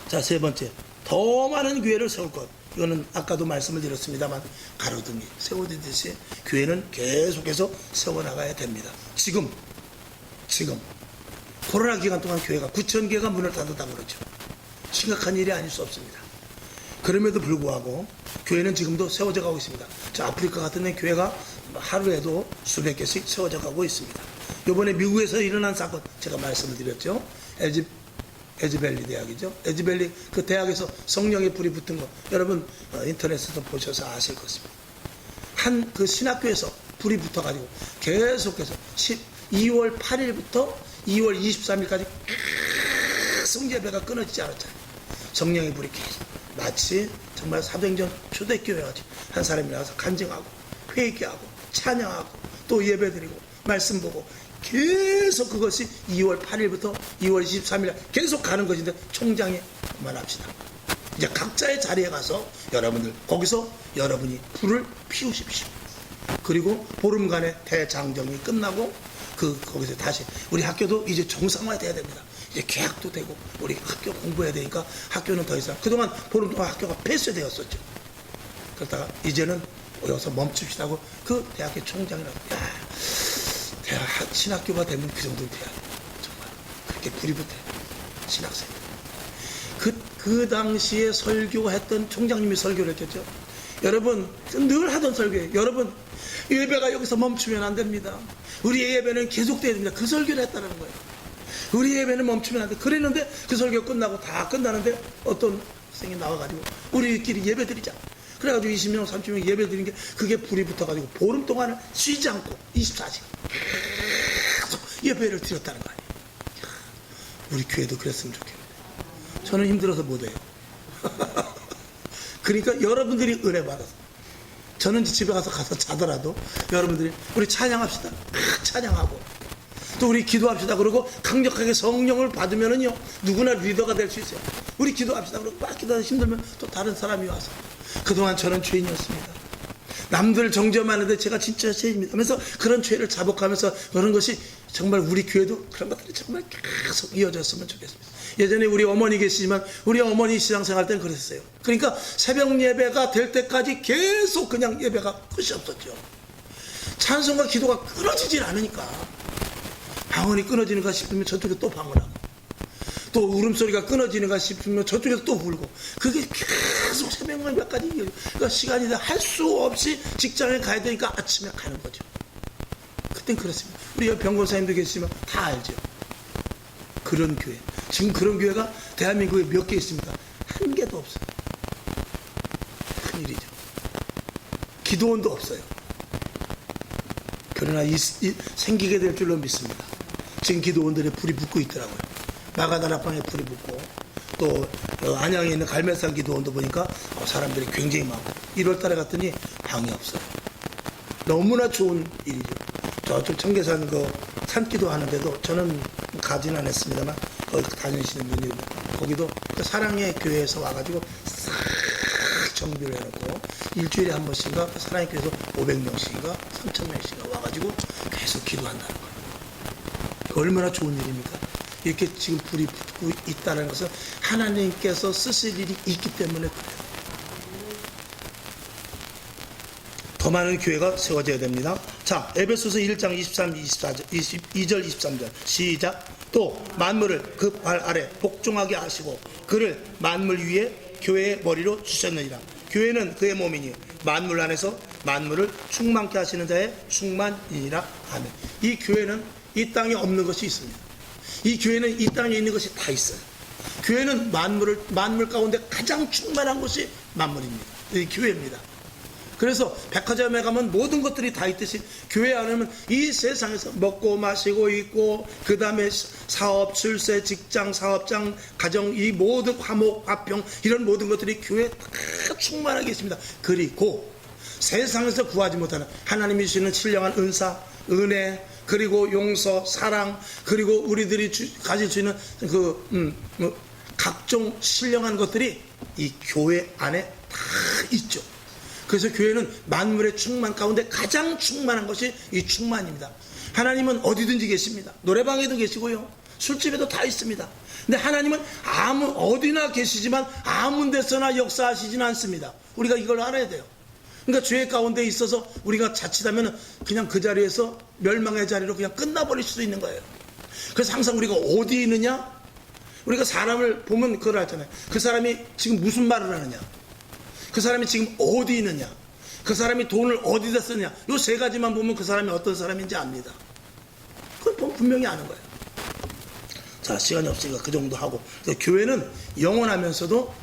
자, 세 번째, 더 많은 교회를 세울 것. 이거는 아까도 말씀을 드렸습니다만 가로등이 세워지듯이 교회는 계속해서 세워나가야 됩니다. 지금 코로나 기간 동안 교회가 9,000개가 문을 닫았다고 그러죠. 심각한 일이 아닐 수 없습니다. 그럼에도 불구하고 교회는 지금도 세워져 가고 있습니다. 저 아프리카 같은 데 교회가 하루에도 수백 개씩 세워져 가고 있습니다. 이번에 미국에서 일어난 사건 제가 말씀을 드렸죠. 에즈벨리 대학이죠. 에즈벨리 그 대학에서 성령의 불이 붙은 거 여러분 인터넷에서 보셔서 아실 것입니다. 한 그 신학교에서 불이 붙어가지고 계속해서 2월 8일부터 2월 23일까지 계속 예배가 끊어지지 않았잖아요. 성령의 불이 계속 마치 정말 사도행전 초대교회 같이 한 사람이 나와서 간증하고 회개하고 찬양하고 또 예배드리고 말씀 보고 계속 그것이 2월 8일부터 2월 23일 계속 가는 것인데 총장이 그만합시다. 이제 각자의 자리에 가서 여러분들 거기서 여러분이 불을 피우십시오. 그리고 보름간의 대장정이 끝나고 거기서 다시 우리 학교도 이제 정상화돼야 됩니다. 이제 개학도 되고 우리 학교 공부해야 되니까 학교는 더 이상 그동안 보름 동안 학교가 폐쇄되었었죠. 그러다가 이제는 여기서 멈춥시다 하고 그 대학의 총장이라고 대학 신학교가 되면 그 정도는 돼야 돼요. 정말 그렇게 불이 붙어요. 신학생. 그 당시에 설교했던 총장님이 설교를 했겠죠. 여러분, 늘 하던 설교예요. 여러분, 예배가 여기서 멈추면 안 됩니다. 우리의 예배는 계속돼야 됩니다. 그 설교를 했다는 거예요. 우리 예배는 멈추면 안 돼. 그랬는데 그 설교 끝나고 다 끝나는데 어떤 학생이 나와가지고 우리끼리 예배 드리자. 그래가지고 20명, 30명 예배 드린 게 그게 불이 붙어가지고 보름 동안을 쉬지 않고 24시간 계속 예배를 드렸다는 거 아니에요. 우리 교회도 그랬으면 좋겠는데 저는 힘들어서 못해요. 그러니까 여러분들이 은혜 받아서 저는 집에 가서 자더라도 여러분들이 우리 찬양합시다. 찬양하고 또 우리 기도합시다. 그러고 강력하게 성령을 받으면은요 누구나 리더가 될 수 있어요. 우리 기도합시다. 그러고 막 기도하다 힘들면 또 다른 사람이 와서 그동안 저는 죄인이었습니다. 남들 정죄하는데 제가 진짜 죄인입니다 하면서 그런 죄를 자복하면서 그런 것이 정말 우리 교회도 그런 것들이 정말 계속 이어졌으면 좋겠습니다. 예전에 우리 어머니 계시지만 우리 어머니 신앙생활 때는 그랬어요. 그러니까 새벽 예배가 될 때까지 계속 그냥 예배가 끝이 없었죠. 찬송과 기도가 끊어지질 않으니까 방언이 끊어지는가 싶으면 저쪽에 또 방언하고 또 울음소리가 끊어지는가 싶으면 저쪽에서 또 울고 그게 계속 새벽 예배까지 그러니까 시간이 할 수 없이 직장에 가야 되니까 아침에 가는 거죠. 그땐 그렇습니다. 우리 옆 병건사님도 계시지만 다 알죠. 그런 교회. 지금 그런 교회가 대한민국에 몇 개 있습니까? 한 개도 없어요. 큰일이죠. 기도원도 없어요. 그러나 생기게 될 줄로 믿습니다. 지금 기도원들의 불이 붙고 있더라고요. 마가다락방에 불이 붙고 또 안양에 있는 갈매산 기도원도 보니까 사람들이 굉장히 많고 1월 달에 갔더니 방이 없어요. 너무나 좋은 일이죠. 저쪽 청계산 그 산기도 하는데도 저는 가진 않았습니다만 거기 다니시는 분이 거기도 사랑의 교회에서 와가지고 싹 정비를 해놓고 일주일에 한 번씩인가 사랑의 교회에서 500명씩인가 3000명씩인가 와가지고 계속 기도한다는 거예요. 얼마나 좋은 일입니까? 이렇게 지금 불이 붙고 있다는 것은 하나님께서 쓰실 일이 있기 때문에 그래요. 더 많은 교회가 세워져야 됩니다. 자, 에베소서 1장 23, 24절, 22절, 23절 시작. 또 만물을 그 발 아래 복종하게 하시고 그를 만물 위에 교회의 머리로 주셨느니라. 교회는 그의 몸이니 만물 안에서 만물을 충만케 하시는 자의 충만이니라. 아멘. 이 교회는 이 땅에 없는 것이 있습니다. 이 교회는 이 땅에 있는 것이 다 있어요. 교회는 만물 가운데 가장 충만한 것이 만물입니다. 이 교회입니다. 그래서 백화점에 가면 모든 것들이 다 있듯이 교회 안에는 이 세상에서 먹고 마시고 있고 그 다음에 사업, 출세, 직장, 사업장, 가정 이 모든 화목, 화평 이런 모든 것들이 교회에 다 충만하게 있습니다. 그리고 세상에서 구하지 못하는 하나님이 주시는 신령한 은사, 은혜 그리고 용서, 사랑 그리고 우리들이 가질 수 있는 각종 신령한 것들이 이 교회 안에 다 있죠. 그래서 교회는 만물의 충만 가운데 가장 충만한 것이 이 충만입니다. 하나님은 어디든지 계십니다. 노래방에도 계시고요. 술집에도 다 있습니다. 근데 하나님은 어디나 계시지만 아무 데서나 역사하시지는 않습니다. 우리가 이걸 알아야 돼요. 그러니까 죄 가운데 있어서 우리가 자칫하면 그냥 그 자리에서 멸망의 자리로 그냥 끝나버릴 수도 있는 거예요. 그래서 항상 우리가 어디 있느냐? 우리가 사람을 보면 그걸 알잖아요. 그 사람이 지금 무슨 말을 하느냐? 그 사람이 지금 어디 있느냐? 그 사람이 돈을 어디다 쓰느냐? 요 세 가지만 보면 그 사람이 어떤 사람인지 압니다. 그걸 보면 분명히 아는 거예요. 자, 시간이 없으니까 그 정도 하고. 교회는 영원하면서도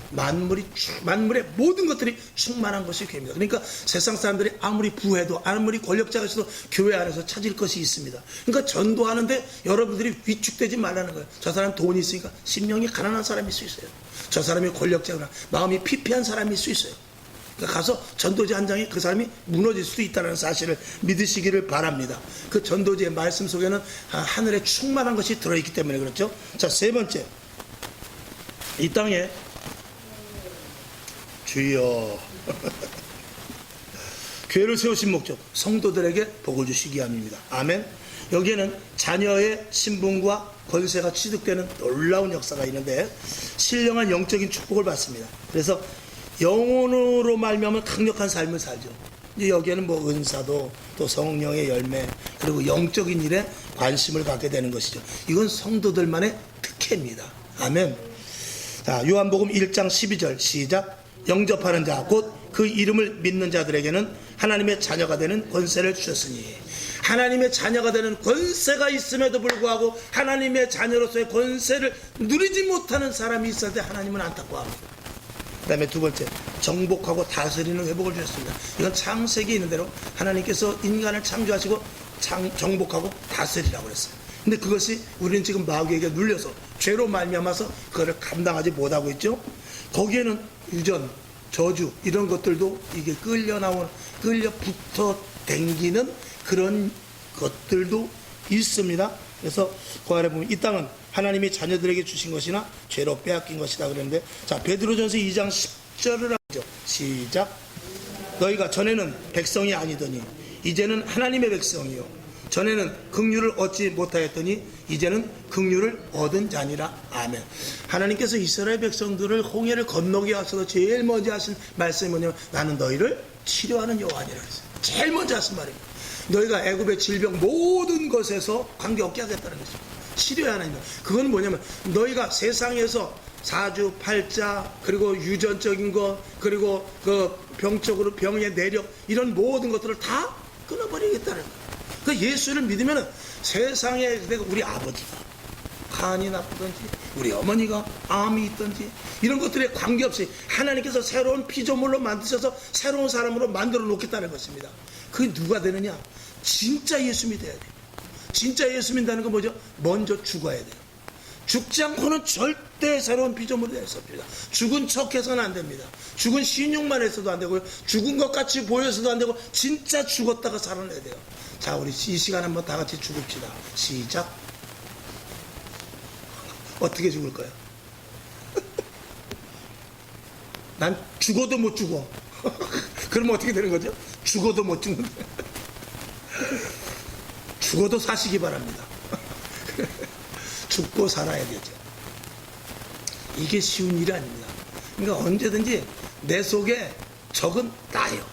만물의 모든 것들이 충만한 것이 교회입니다. 그러니까 세상 사람들이 아무리 부해도 아무리 권력자가 있어도 교회 안에서 찾을 것이 있습니다. 그러니까 전도하는데 여러분들이 위축되지 말라는 거예요. 저 사람 돈이 있으니까 심령이 가난한 사람일 수 있어요. 저 사람이 권력자거나 마음이 피폐한 사람일 수 있어요. 그러니까 가서 전도지 한 장에 그 사람이 무너질 수도 있다는 사실을 믿으시기를 바랍니다. 그 전도지의 말씀 속에는 하늘에 충만한 것이 들어있기 때문에 그렇죠. 자, 세 번째, 이 땅에 주여 교회를 세우신 목적 성도들에게 복을 주시기 위함입니다. 아멘. 여기에는 자녀의 신분과 권세가 취득되는 놀라운 역사가 있는데 신령한 영적인 축복을 받습니다. 그래서 영혼으로 말미암아 강력한 삶을 살죠. 여기에는 뭐 은사도 또 성령의 열매 그리고 영적인 일에 관심을 갖게 되는 것이죠. 이건 성도들만의 특혜입니다. 아멘. 자, 요한복음 1장 12절 시작. 영접하는 자 곧 그 이름을 믿는 자들에게는 하나님의 자녀가 되는 권세를 주셨으니. 하나님의 자녀가 되는 권세가 있음에도 불구하고 하나님의 자녀로서의 권세를 누리지 못하는 사람이 있을 때 하나님은 안타까워합니다. 그 다음에 두 번째, 정복하고 다스리는 회복을 주셨습니다. 이건 창세기에 있는 대로 하나님께서 인간을 창조하시고 정복하고 다스리라고 그랬어요. 근데 그것이 우리는 지금 마귀에게 눌려서 죄로 말미암아서 그거를 감당하지 못하고 있죠. 거기에는 유전, 저주 이런 것들도 이게 끌려 붙어 댕기는 그런 것들도 있습니다. 그래서 그 아래 보면 이 땅은 하나님이 자녀들에게 주신 것이나 죄로 빼앗긴 것이다 그랬는데, 자, 베드로전서 2장 10절을 하죠. 시작. 너희가 전에는 백성이 아니더니 이제는 하나님의 백성이요 전에는 긍휼을 얻지 못하였더니 이제는 긍휼을 얻은 자니라. 아멘. 하나님께서 이스라엘 백성들을 홍해를 건너게 하셔서 제일 먼저 하신 말씀이 뭐냐면 나는 너희를 치료하는 여호와니라 했어요. 제일 먼저 하신 말입니다. 너희가 애굽의 질병 모든 것에서 관계없게 하겠다는 것입니다. 치료해야 하는 것. 그건 뭐냐면 너희가 세상에서 사주, 팔자, 그리고 유전적인 것, 그리고 그 병적으로 병의 내력 이런 모든 것들을 다 끊어버리겠다는 거예요. 그 예수를 믿으면 세상에 우리 아버지가 간이 나쁘든지 우리 어머니가 암이 있든지 이런 것들에 관계없이 하나님께서 새로운 피조물로 만드셔서 새로운 사람으로 만들어 놓겠다는 것입니다. 그게 누가 되느냐? 진짜 예수 믿어야 돼요. 진짜 예수 믿는다는 건 뭐죠? 먼저 죽어야 돼요. 죽지 않고는 절대 새로운 피조물이 될 수 없습니다. 죽은 척해서는 안 됩니다. 죽은 신용만 해서도 안 되고요. 죽은 것 같이 보여서도 안 되고 진짜 죽었다가 살아내야 돼요. 자, 우리 이 시간 한번 다 같이 죽읍시다. 시작. 어떻게 죽을 거야? 난 죽어도 못 죽어. 그러면 어떻게 되는 거죠? 죽어도 못 죽는 거예요. 죽어도 사시기 바랍니다. 죽고 살아야 되죠. 이게 쉬운 일이 아닙니다. 그러니까 언제든지 내 속에 적은 나요.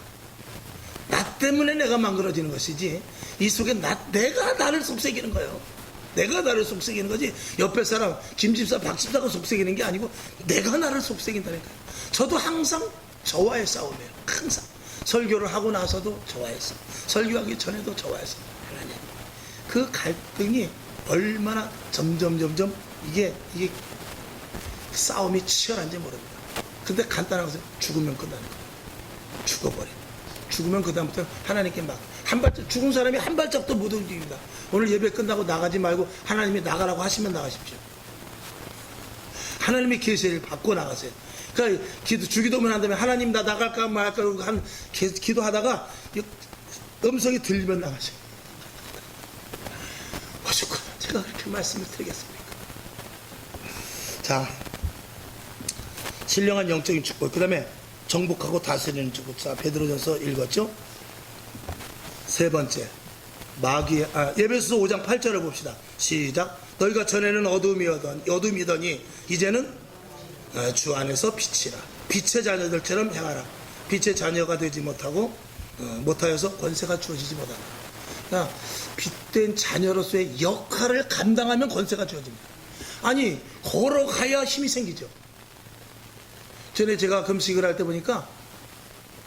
나 때문에 내가 망가져지는 것이지 이 속에 내가 나를 속삭이는 거예요. 내가 나를 속삭이는 거지 옆에 사람 김집사 박집사가 속삭이는 게 아니고 내가 나를 속삭인다니까요. 저도 항상 저와의 싸움이에요. 항상 설교를 하고 나서도 저와의 싸움, 설교하기 전에도 저와의 싸움. 하나님, 그 갈등이 얼마나 점점 이게 싸움이 치열한지 모릅니다. 근데 간단한 것은 죽으면 끝나는 거예요. 죽어버려. 죽으면 그 다음부터 하나님께 막 한 발짝, 죽은 사람이 한 발짝도 못 움직입니다. 오늘 예배 끝나고 나가지 말고 하나님이 나가라고 하시면 나가십시오. 하나님의 계시를 받고 나가세요. 그러니까 주기도문 한다면 하나님 나 나갈까 말까 한 기도하다가 음성이 들리면 나가세요. 어쨌거나 제가 그렇게 말씀을 드리겠습니까? 자, 신령한 영적인 축복, 그 다음에 정복하고 다스리는 축복. 자, 베드로전서 읽었죠? 세 번째, 에베소서 5장 8절을 봅시다. 시작. 너희가 전에는 어둠이더니 이제는 주 안에서 빛이라. 빛의 자녀들처럼 행하라. 빛의 자녀가 되지 못하여서 권세가 주어지지 못하라. 그러니까 빛된 자녀로서의 역할을 감당하면 권세가 주어집니다. 아니, 걸어가야 힘이 생기죠. 전에 제가 금식을 할 때 보니까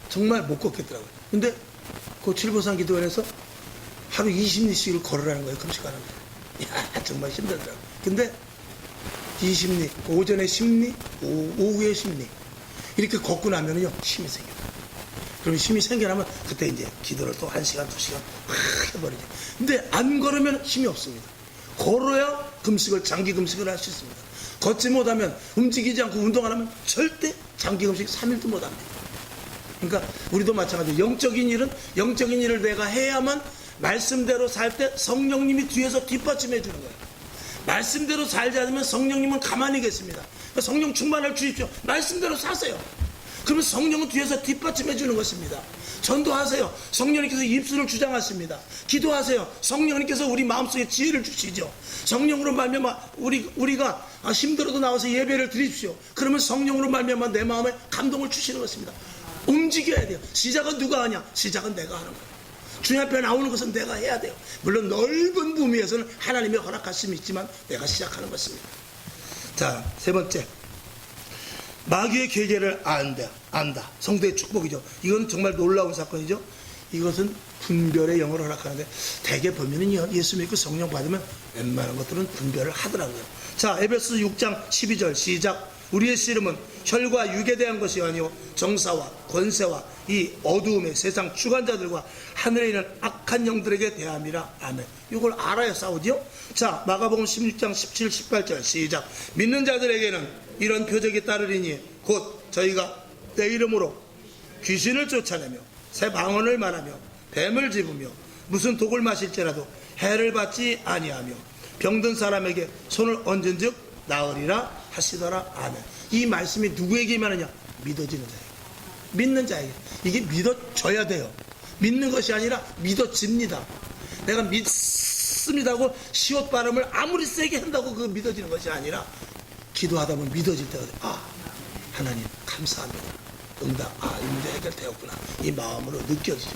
정말 못 걷겠더라고요. 근데 그 칠보산 기도원에서 하루 20리씩을 걸으라는 거예요. 금식하는 거. 야, 정말 힘들더라고요. 근데 20리, 오전에 10리, 오후에 10리 이렇게 걷고 나면요 힘이 생겨요. 그럼 힘이 생겨나면 그때 이제 기도를 또 1시간, 2시간 확 해버리죠. 근데 안 걸으면 힘이 없습니다. 걸어야 장기 금식을 할 수 있습니다. 걷지 못하면, 움직이지 않고 운동 안 하면 절대 장기 금식 3일도 못 합니다. 그러니까 우리도 마찬가지로 영적인 일을 내가 해야만 말씀대로 살 때 성령님이 뒤에서 뒷받침해 주는 거예요. 말씀대로 살지 않으면 성령님은 가만히 계십니다. 그러니까 성령 충만을 주십시오. 말씀대로 사세요. 그러면 성령은 뒤에서 뒷받침해 주는 것입니다. 전도하세요. 성령님께서 입술을 주장하십니다. 기도하세요. 성령님께서 우리 마음속에 지혜를 주시죠. 성령으로 말미암아 우리가 힘들어도 나와서 예배를 드리십시오. 그러면 성령으로 말미암아 내 마음에 감동을 주시는 것입니다. 움직여야 돼요. 시작은 누가 하냐? 시작은 내가 하는 거예요. 주님 앞에 나오는 것은 내가 해야 돼요. 물론 넓은 범위에서는 하나님의 허락하심이 있지만 내가 시작하는 것입니다. 자, 세 번째, 마귀의 계계를 안다. 성도의 축복이죠. 이건 정말 놀라운 사건이죠. 이것은 분별의 영을 허락하는데, 대개 보면은요, 예수 믿고 성령 받으면 웬만한 것들은 분별을 하더라고요. 자, 에베소 6장 12절 시작. 우리의 씨름은 혈과 육에 대한 것이 아니요 정사와 권세와 이 어두움의 세상 주관자들과 하늘에 있는 악한 영들에게 대함이라. 아멘. 이걸 알아야 싸우죠. 자, 마가복음 16장 17, 18절 시작. 믿는 자들에게는 이런 표적이 따르리니 곧 저희가 내 이름으로 귀신을 쫓아내며 새 방언을 말하며 뱀을 집으며 무슨 독을 마실지라도 해를 받지 아니하며 병든 사람에게 손을 얹은즉 나으리라 하시더라. 아멘. 이 말씀이 누구에게 임하느냐? 믿어지는 자에게, 믿는 자에게. 이게 믿어져야 돼요. 믿는 것이 아니라 믿어집니다. 내가 믿습니다고 시옷 발음을 아무리 세게 한다고 그 믿어지는 것이 아니라, 기도하다 보면 믿어질 때가 돼요. 아, 하나님 감사합니다. 응답. 아, 이 문제 해결되었구나. 이 마음으로 느껴지죠.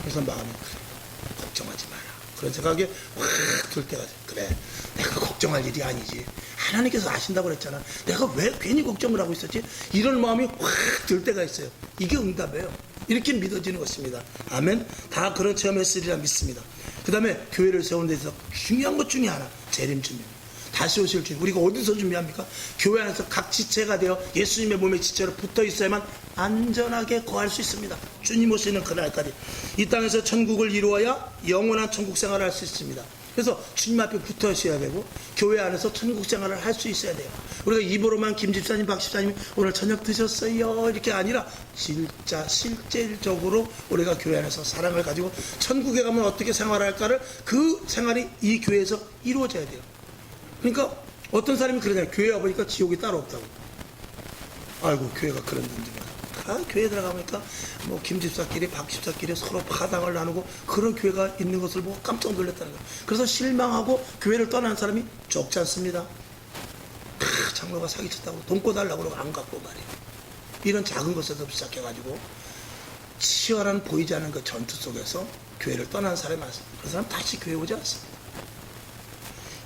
그래서 마음이, 그래, 걱정하지 마라. 그런 생각이 확 들 때가 돼요. 그래, 내가 걱정할 일이 아니지. 하나님께서 아신다고 그랬잖아. 내가 왜 괜히 걱정을 하고 있었지? 이런 마음이 확 들 때가 있어요. 이게 응답이에요. 이렇게 믿어지는 것입니다. 아멘. 다 그런 체험했으리라 믿습니다. 그 다음에 교회를 세우는 데 있어서 중요한 것 중에 하나, 재림 준비. 다시 오실 주님. 우리가 어디서 준비합니까? 교회 안에서 각 지체가 되어 예수님의 몸의 지체로 붙어 있어야만 안전하게 거할 수 있습니다. 주님 오시는 그날까지 이 땅에서 천국을 이루어야 영원한 천국 생활을 할 수 있습니다. 그래서 주님 앞에 붙어 있어야 되고, 교회 안에서 천국 생활을 할 수 있어야 돼요. 우리가 입으로만 김 집사님, 박 집사님 오늘 저녁 드셨어요 이렇게 아니라, 진짜 실질적으로 우리가 교회 안에서 사랑을 가지고 천국에 가면 어떻게 생활할까를, 그 생활이 이 교회에서 이루어져야 돼요. 그러니까 어떤 사람이 그러잖아요. 교회 와보니까 지옥이 따로 없다고. 아이고, 교회가 그런 데인지. 교회 들어가보니까 뭐 김집사끼리 박집사끼리 서로 파당을 나누고 그런 교회가 있는 것을 보고 깜짝 놀랐다는 거예요. 그래서 실망하고 교회를 떠나는 사람이 적지 않습니다. 장로가 사기쳤다고 돈 꿔달라고 그러고 안 갖고 말이에요. 이런 작은 것에서 시작해가지고 치열한 보이지 않는 그 전투 속에서 교회를 떠나는 사람이 많습니다. 그 사람 다시 교회 오지 않습니다.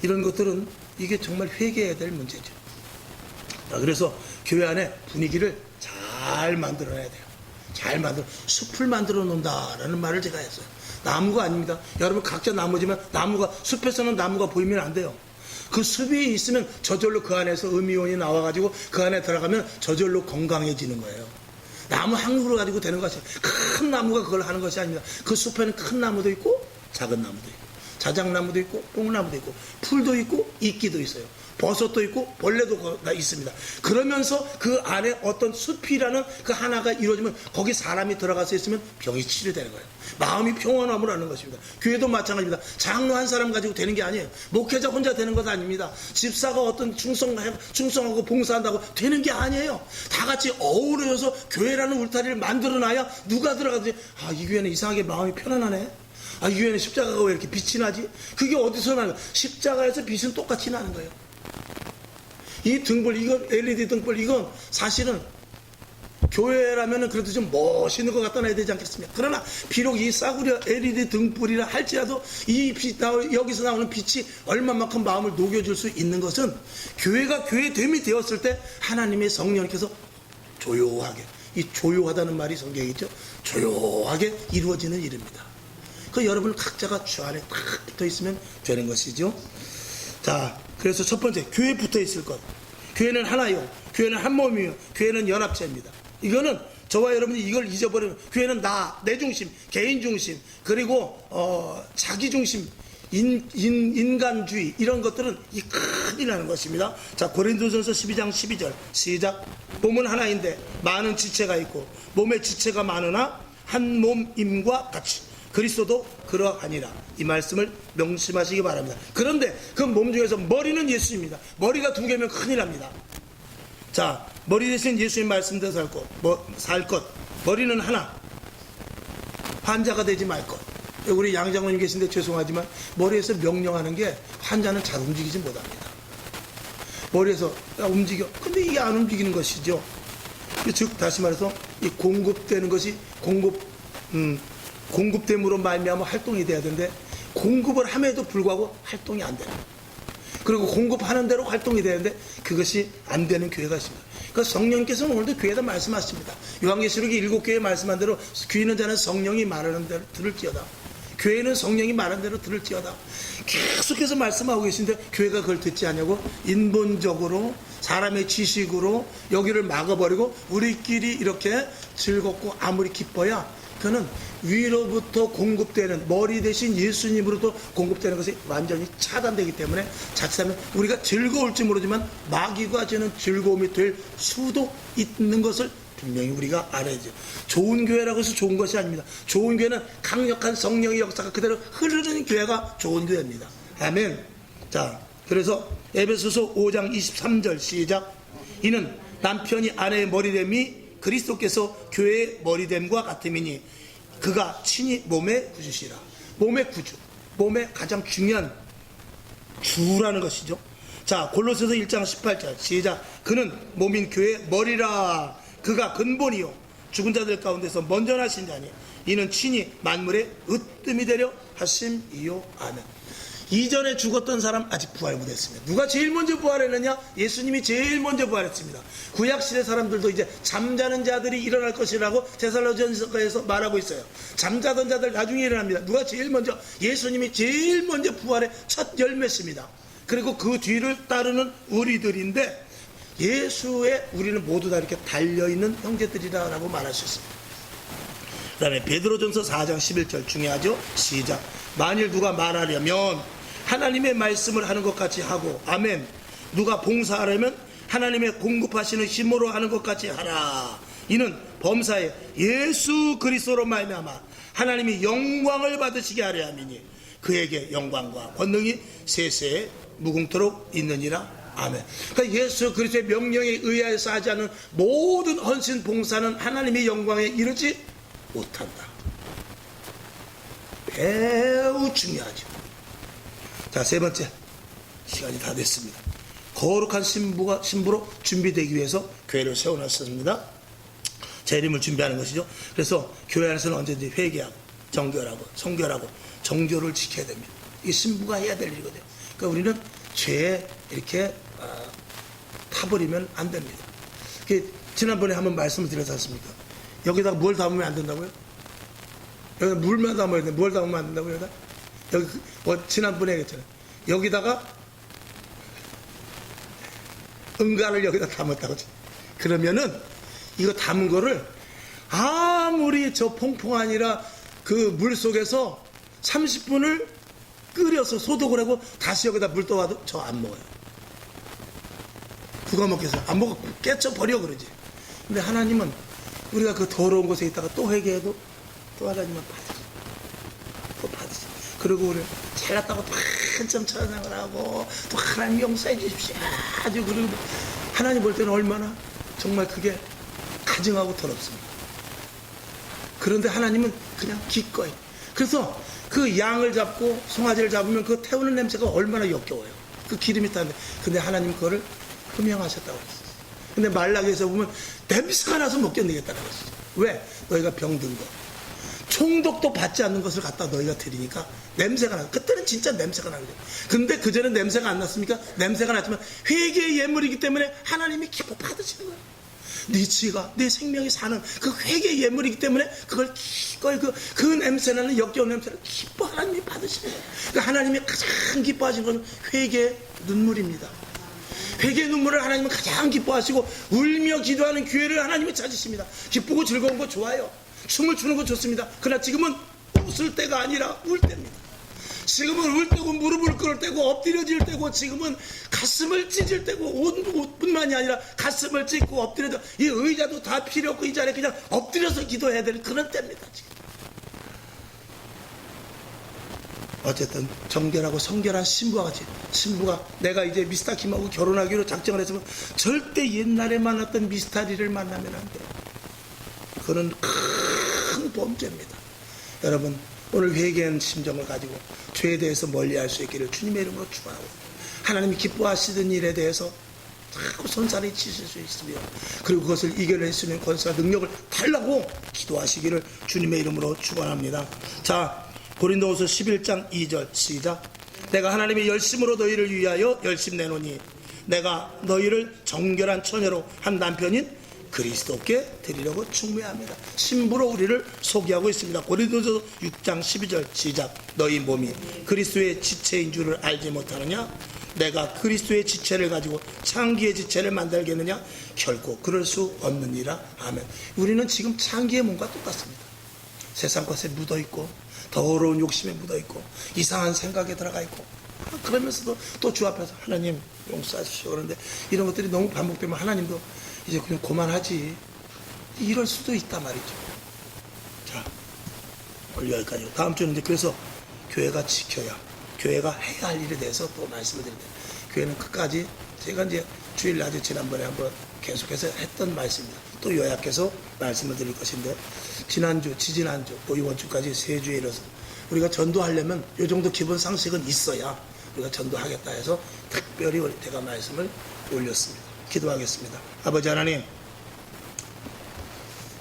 이런 것들은 이게 정말 회개해야 될 문제죠. 그래서 교회 안에 분위기를 잘 만들어내야 돼요. 잘 숲을 만들어 놓는다라는 말을 제가 했어요. 나무가 아닙니다. 여러분 각자 나무지만 숲에서는 나무가 보이면 안 돼요. 그 숲이 있으면 저절로 그 안에서 음이온이 나와가지고 그 안에 들어가면 저절로 건강해지는 거예요. 나무 한 그루 가지고 되는 것이, 큰 나무가 그걸 하는 것이 아닙니다. 그 숲에는 큰 나무도 있고 작은 나무도 있고 자작나무도 있고 뽕나무도 있고 풀도 있고 이끼도 있어요. 버섯도 있고 벌레도 있습니다. 그러면서 그 안에 어떤 숲이라는 그 하나가 이루어지면 거기 사람이 들어가서 있으면 병이 치료되는 거예요. 마음이 평온함을 하는 것입니다. 교회도 마찬가지입니다. 장로 한 사람 가지고 되는 게 아니에요. 목회자 혼자 되는 것 아닙니다. 집사가 어떤 충성하고 봉사한다고 되는 게 아니에요. 다 같이 어우러져서 교회라는 울타리를 만들어놔야 누가 들어가든지, 아, 이 교회는 이상하게 마음이 편안하네. 아, 이 교회는 십자가가 왜 이렇게 빛이 나지? 그게 어디서 나는 거예요? 십자가에서 빛은 똑같이 나는 거예요. 이 등불, 이건 LED 등불, 이건 사실은 교회라면은 그래도 좀 멋있는 것 갖다 놔야 되지 않겠습니까? 그러나 비록 이 싸구려 LED 등불이라 할지라도 이 빛, 여기서 나오는 빛이 얼마만큼 마음을 녹여줄 수 있는 것은 교회가 교회됨이 되었을 때 하나님의 성령께서 조용하게, 이 조용하다는 말이 성경에 있죠. 조용하게 이루어지는 일입니다. 그 여러분 각자가 주 안에 딱 붙어 있으면 되는 것이죠. 자, 그래서 첫 번째, 교회에 붙어 있을 것. 교회는 하나요. 교회는 한 몸이요. 교회는 연합체입니다. 이거는 저와 여러분이 이걸 잊어버리면, 교회는 내 중심, 개인 중심, 그리고 자기 중심, 인간주의, 이런 것들은 이 큰일 나는 것입니다. 자, 고린도전서 12장 12절 시작. 몸은 하나인데 많은 지체가 있고 몸의 지체가 많으나 한 몸임과 같이 그리스도도 그러하니라. 이 말씀을 명심하시기 바랍니다. 그런데 그 몸 중에서 머리는 예수입니다. 머리가 두 개면 큰일 납니다. 자, 머리 대신 예수님 말씀대로 살 것. 머리는 하나. 환자가 되지 말 것. 우리 양 장로님 계신데 죄송하지만 머리에서 명령하는 게 환자는 잘 움직이지 못합니다. 머리에서 움직여. 근데 이게 안 움직이는 것이죠. 즉 다시 말해서 이 공급되는 것이 공급됨으로 말미암아 활동이 돼야 되는데, 공급을 함에도 불구하고 활동이 안 되는, 그리고 공급하는 대로 활동이 되는데 그것이 안 되는 교회가 있습니다. 그 성령께서는 오늘도 교회에다 말씀하십니다. 요한계시록에 7교회에 말씀한 대로 귀 있는 자는 성령이 말하는 대로 들을지어다. 교회는 성령이 말하는 대로 들을지어다. 계속해서 말씀하고 계신데 교회가 그걸 듣지 않냐고 인본적으로 사람의 지식으로 여기를 막아버리고 우리끼리 이렇게 즐겁고 아무리 기뻐야 그는 위로부터 공급되는 머리 대신 예수님으로부터 공급되는 것이 완전히 차단되기 때문에 자칫하면 우리가 즐거울지 모르지만 마귀가 주는 즐거움이 될 수도 있는 것을 분명히 우리가 알아야죠. 좋은 교회라고 해서 좋은 것이 아닙니다. 좋은 교회는 강력한 성령의 역사가 그대로 흐르는 교회가 좋은 교회입니다. 아멘. 자, 그래서 에베소서 5장 23절 시작. 이는 남편이 아내의 머리됨이 그리스도께서 교회의 머리됨과 같음이니 그가 친히 몸의 구주시라. 몸의 구주, 몸의 가장 중요한 주라는 것이죠. 자, 골로새서 1장 18절 시작. 그는 몸인 교회의 머리라. 그가 근본이요 죽은 자들 가운데서 먼저 나신 자니 이는 친히 만물의 으뜸이 되려 하심이요. 아멘. 이전에 죽었던 사람 아직 부활 못했습니다. 누가 제일 먼저 부활했느냐? 예수님이 제일 먼저 부활했습니다. 구약시대 사람들도 이제 잠자는 자들이 일어날 것이라고 데살로니가에서 말하고 있어요. 잠자던 자들 나중에 일어납니다. 누가 제일 먼저? 예수님이 제일 먼저 부활의 첫 열매입니다. 그리고 그 뒤를 따르는 우리들인데 예수에 우리는 모두 다 이렇게 달려있는 형제들이라고 말할 수 있습니다. 그 다음에 베드로전서 4장 11절 중요하죠. 시작. 만일 누가 말하려면 하나님의 말씀을 하는 것 같이 하고 아멘. 누가 봉사하려면 하나님의 공급하시는 힘으로 하는 것 같이 하라. 이는 범사에 예수 그리스도로 말미암아 하나님이 영광을 받으시게 하려 함이니 그에게 영광과 권능이 세세에 무궁토록 있느니라. 아멘. 그러니까 예수 그리스도의 명령에 의하여서 하지 않은 모든 헌신 봉사는 하나님의 영광에 이르지 못한다. 매우 중요하죠. 자, 세 번째 시간이 다 됐습니다. 거룩한 신부로 준비되기 위해서 교회를 세워놨습니다. 재림을 준비하는 것이죠. 그래서 교회 안에서는 언제든지 회개하고 정결하고 성결하고 정교를 지켜야 됩니다. 이 신부가 해야 될 일이거든요. 그러니까 우리는 죄에 이렇게 타버리면 안 됩니다. 지난번에 한번 말씀을 드렸지 않습니까? 여기다가 뭘 담으면 안 된다고요? 여기다 물만 담아야 돼. 뭘 담으면 안 된다고요? 여기 지난번에 얘기했잖아요. 여기다가 은간을 여기다 담았다고. 그러면은 이거 담은 거를 아무리 저 퐁퐁 아니라 그 물 속에서 30분을 끓여서 소독을 하고 다시 여기다 물 떠와도 저 안 먹어요. 누가 먹겠어요? 안 먹어 깨쳐버려 그러지. 근데 하나님은 우리가 그 더러운 곳에 있다가 또 회개해도 또 하나님은 받으시. 그리고 우리 잘났다고 또 한참 찬양을 하고 또 하나님 용서해 주십시오. 아주 그리고 하나님 볼 때는 얼마나 정말 그게 가증하고 더럽습니다. 그런데 하나님은 그냥 기꺼이. 그래서 그 양을 잡고 송아지를 잡으면 그 태우는 냄새가 얼마나 역겨워요. 그 기름이 타는데. 근데 하나님 그거를 흠양하셨다고 그랬어요. 근데 말라기에서 보면 냄새가 나서 못 견디겠다는 것이죠. 왜? 너희가 병든 거. 총독도 받지 않는 것을 갖다 너희가 드리니까 냄새가 나. 그때는 진짜 냄새가 나는 거예요. 근데 그전에 냄새가 안 났습니까? 냄새가 났지만 회개의 예물이기 때문에 하나님이 기뻐 받으시는 거예요. 네 지가 내 생명이 사는 그 회개의 예물이기 때문에 그걸 기꺼이 그 냄새나는 역겨운 냄새를 기뻐 하나님이 받으시는 거예요. 그러니까 하나님이 가장 기뻐하시는 것은 회개의 눈물입니다. 회개의 눈물을 하나님은 가장 기뻐하시고 울며 기도하는 기회를 하나님이 찾으십니다. 기쁘고 즐거운 거 좋아요. 춤을 추는 거 좋습니다. 그러나 지금은 웃을 때가 아니라 울 때입니다. 지금은 울 때고 무릎을 꿇을 때고 엎드려질 때고 지금은 가슴을 찢을 때고 옷뿐만이 아니라 가슴을 찢고 엎드려져 이 의자도 다 필요 없고 이 자리에 그냥 엎드려서 기도해야 되는 그런 때입니다. 지금. 어쨌든 정결하고 성결한 신부와 같이 신부가 내가 이제 미스터 김하고 결혼하기로 작정을 했으면 절대 옛날에 만났던 미스터리를 만나면 안 돼요. 그거는 큰 범죄입니다. 여러분 오늘 회개한 심정을 가지고 죄에 대해서 멀리할 수 있기를 주님의 이름으로 축원하고 하나님이 기뻐하시던 일에 대해서 자꾸 손살이 치실 수 있으며 그리고 그것을 이겨낼 수 있는 권세와 능력을 달라고 기도하시기를 주님의 이름으로 축원합니다. 자, 고린도후서 11장 2절 시작. 내가 하나님의 열심으로 너희를 위하여 열심 내노니 내가 너희를 정결한 처녀로 한 남편인 그리스도께 드리려고 충매합니다. 신부로 우리를 소개하고 있습니다. 고린도서 6장 12절 시작. 너희 몸이 그리스도의 지체인 줄을 알지 못하느냐? 내가 그리스도의 지체를 가지고 창기의 지체를 만들겠느냐? 결코 그럴 수 없느니라. 아멘. 우리는 지금 창기의 몸과 똑같습니다. 세상 것에 묻어있고 더러운 욕심에 묻어있고 이상한 생각에 들어가 있고, 그러면서도 또 주 앞에서 하나님 용서하십시오 그러는데, 이런 것들이 너무 반복되면 하나님도 이제 그냥 그만하지, 이럴 수도 있단 말이죠. 자, 오늘 여기까지. 다음 주는 이제 그래서 교회가 지켜야, 교회가 해야 할 일에 대해서 또 말씀을 드립니다. 교회는 끝까지, 제가 이제 주일 낮에 지난번에 한번 계속해서 했던 말씀입니다. 또 요약해서 말씀을 드릴 것인데, 지난주, 지지난주, 또 이번 주까지 3주에 이뤄서 우리가 전도하려면 이 정도 기본 상식은 있어야 우리가 전도하겠다 해서 특별히 제가 말씀을 올렸습니다. 기도하겠습니다. 아버지 하나님,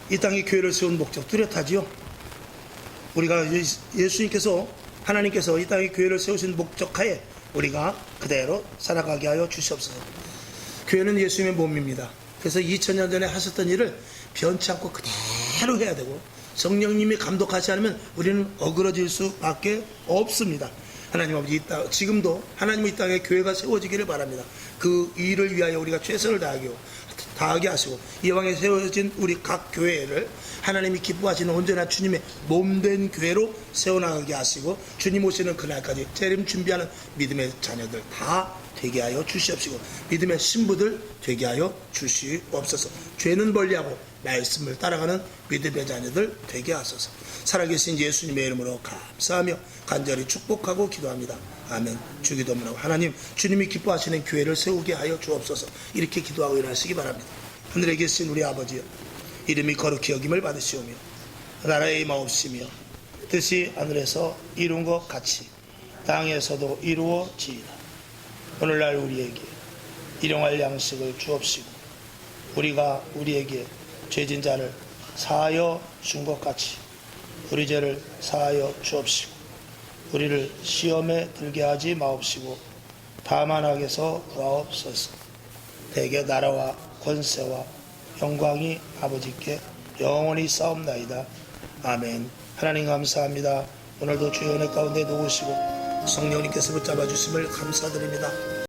이 땅에 교회를 세운 목적 뚜렷하지요? 우리가 예수님께서, 하나님께서 이 땅에 교회를 세우신 목적하에 우리가 그대로 살아가게 하여 주시옵소서. 교회는 예수님의 몸입니다. 그래서 2000년 전에 하셨던 일을 변치 않고 그대로 해야 되고, 성령님이 감독하지 않으면 우리는 어그러질 수밖에 없습니다. 하나님 아버지, 지금도 하나님의 이 땅에 교회가 세워지기를 바랍니다. 그 일을 위하여 우리가 최선을 다하게 하시고, 이왕에 세워진 우리 각 교회를 하나님이 기뻐하시는 온전한 주님의 몸된 교회로 세워나가게 하시고, 주님 오시는 그날까지 재림 준비하는 믿음의 자녀들 다 되게 하여 주시옵시고, 믿음의 신부들 되게 하여 주시옵소서. 죄는 멀리하고 말씀을 따라가는 믿음의 자녀들 되게 하소서. 살아계신 예수님의 이름으로 감사하며 간절히 축복하고 기도합니다. 아멘. 주기도문하고, 하나님, 주님이 기뻐하시는 교회를 세우게 하여 주옵소서. 이렇게 기도하고 일하시기 바랍니다. 하늘에 계신 우리 아버지여, 이름이 거룩히 여김을 받으시오며 나라의 마옵시며 뜻이 하늘에서 이룬 것 같이 땅에서도 이루어지이다. 오늘날 우리에게 일용할 양식을 주옵시고, 우리가 우리에게 죄진 자를 사하여 준 것 같이 우리 죄를 사하여 주옵시고, 우리를 시험에 들게 하지 마옵시고 다만 악에서 구하옵소서. 대개 나라와 권세와 영광이 아버지께 영원히 싸움나이다. 아멘. 하나님 감사합니다. 오늘도 주의 은혜 가운데 놓으시고 성령님께서 붙잡아 주심을 감사드립니다.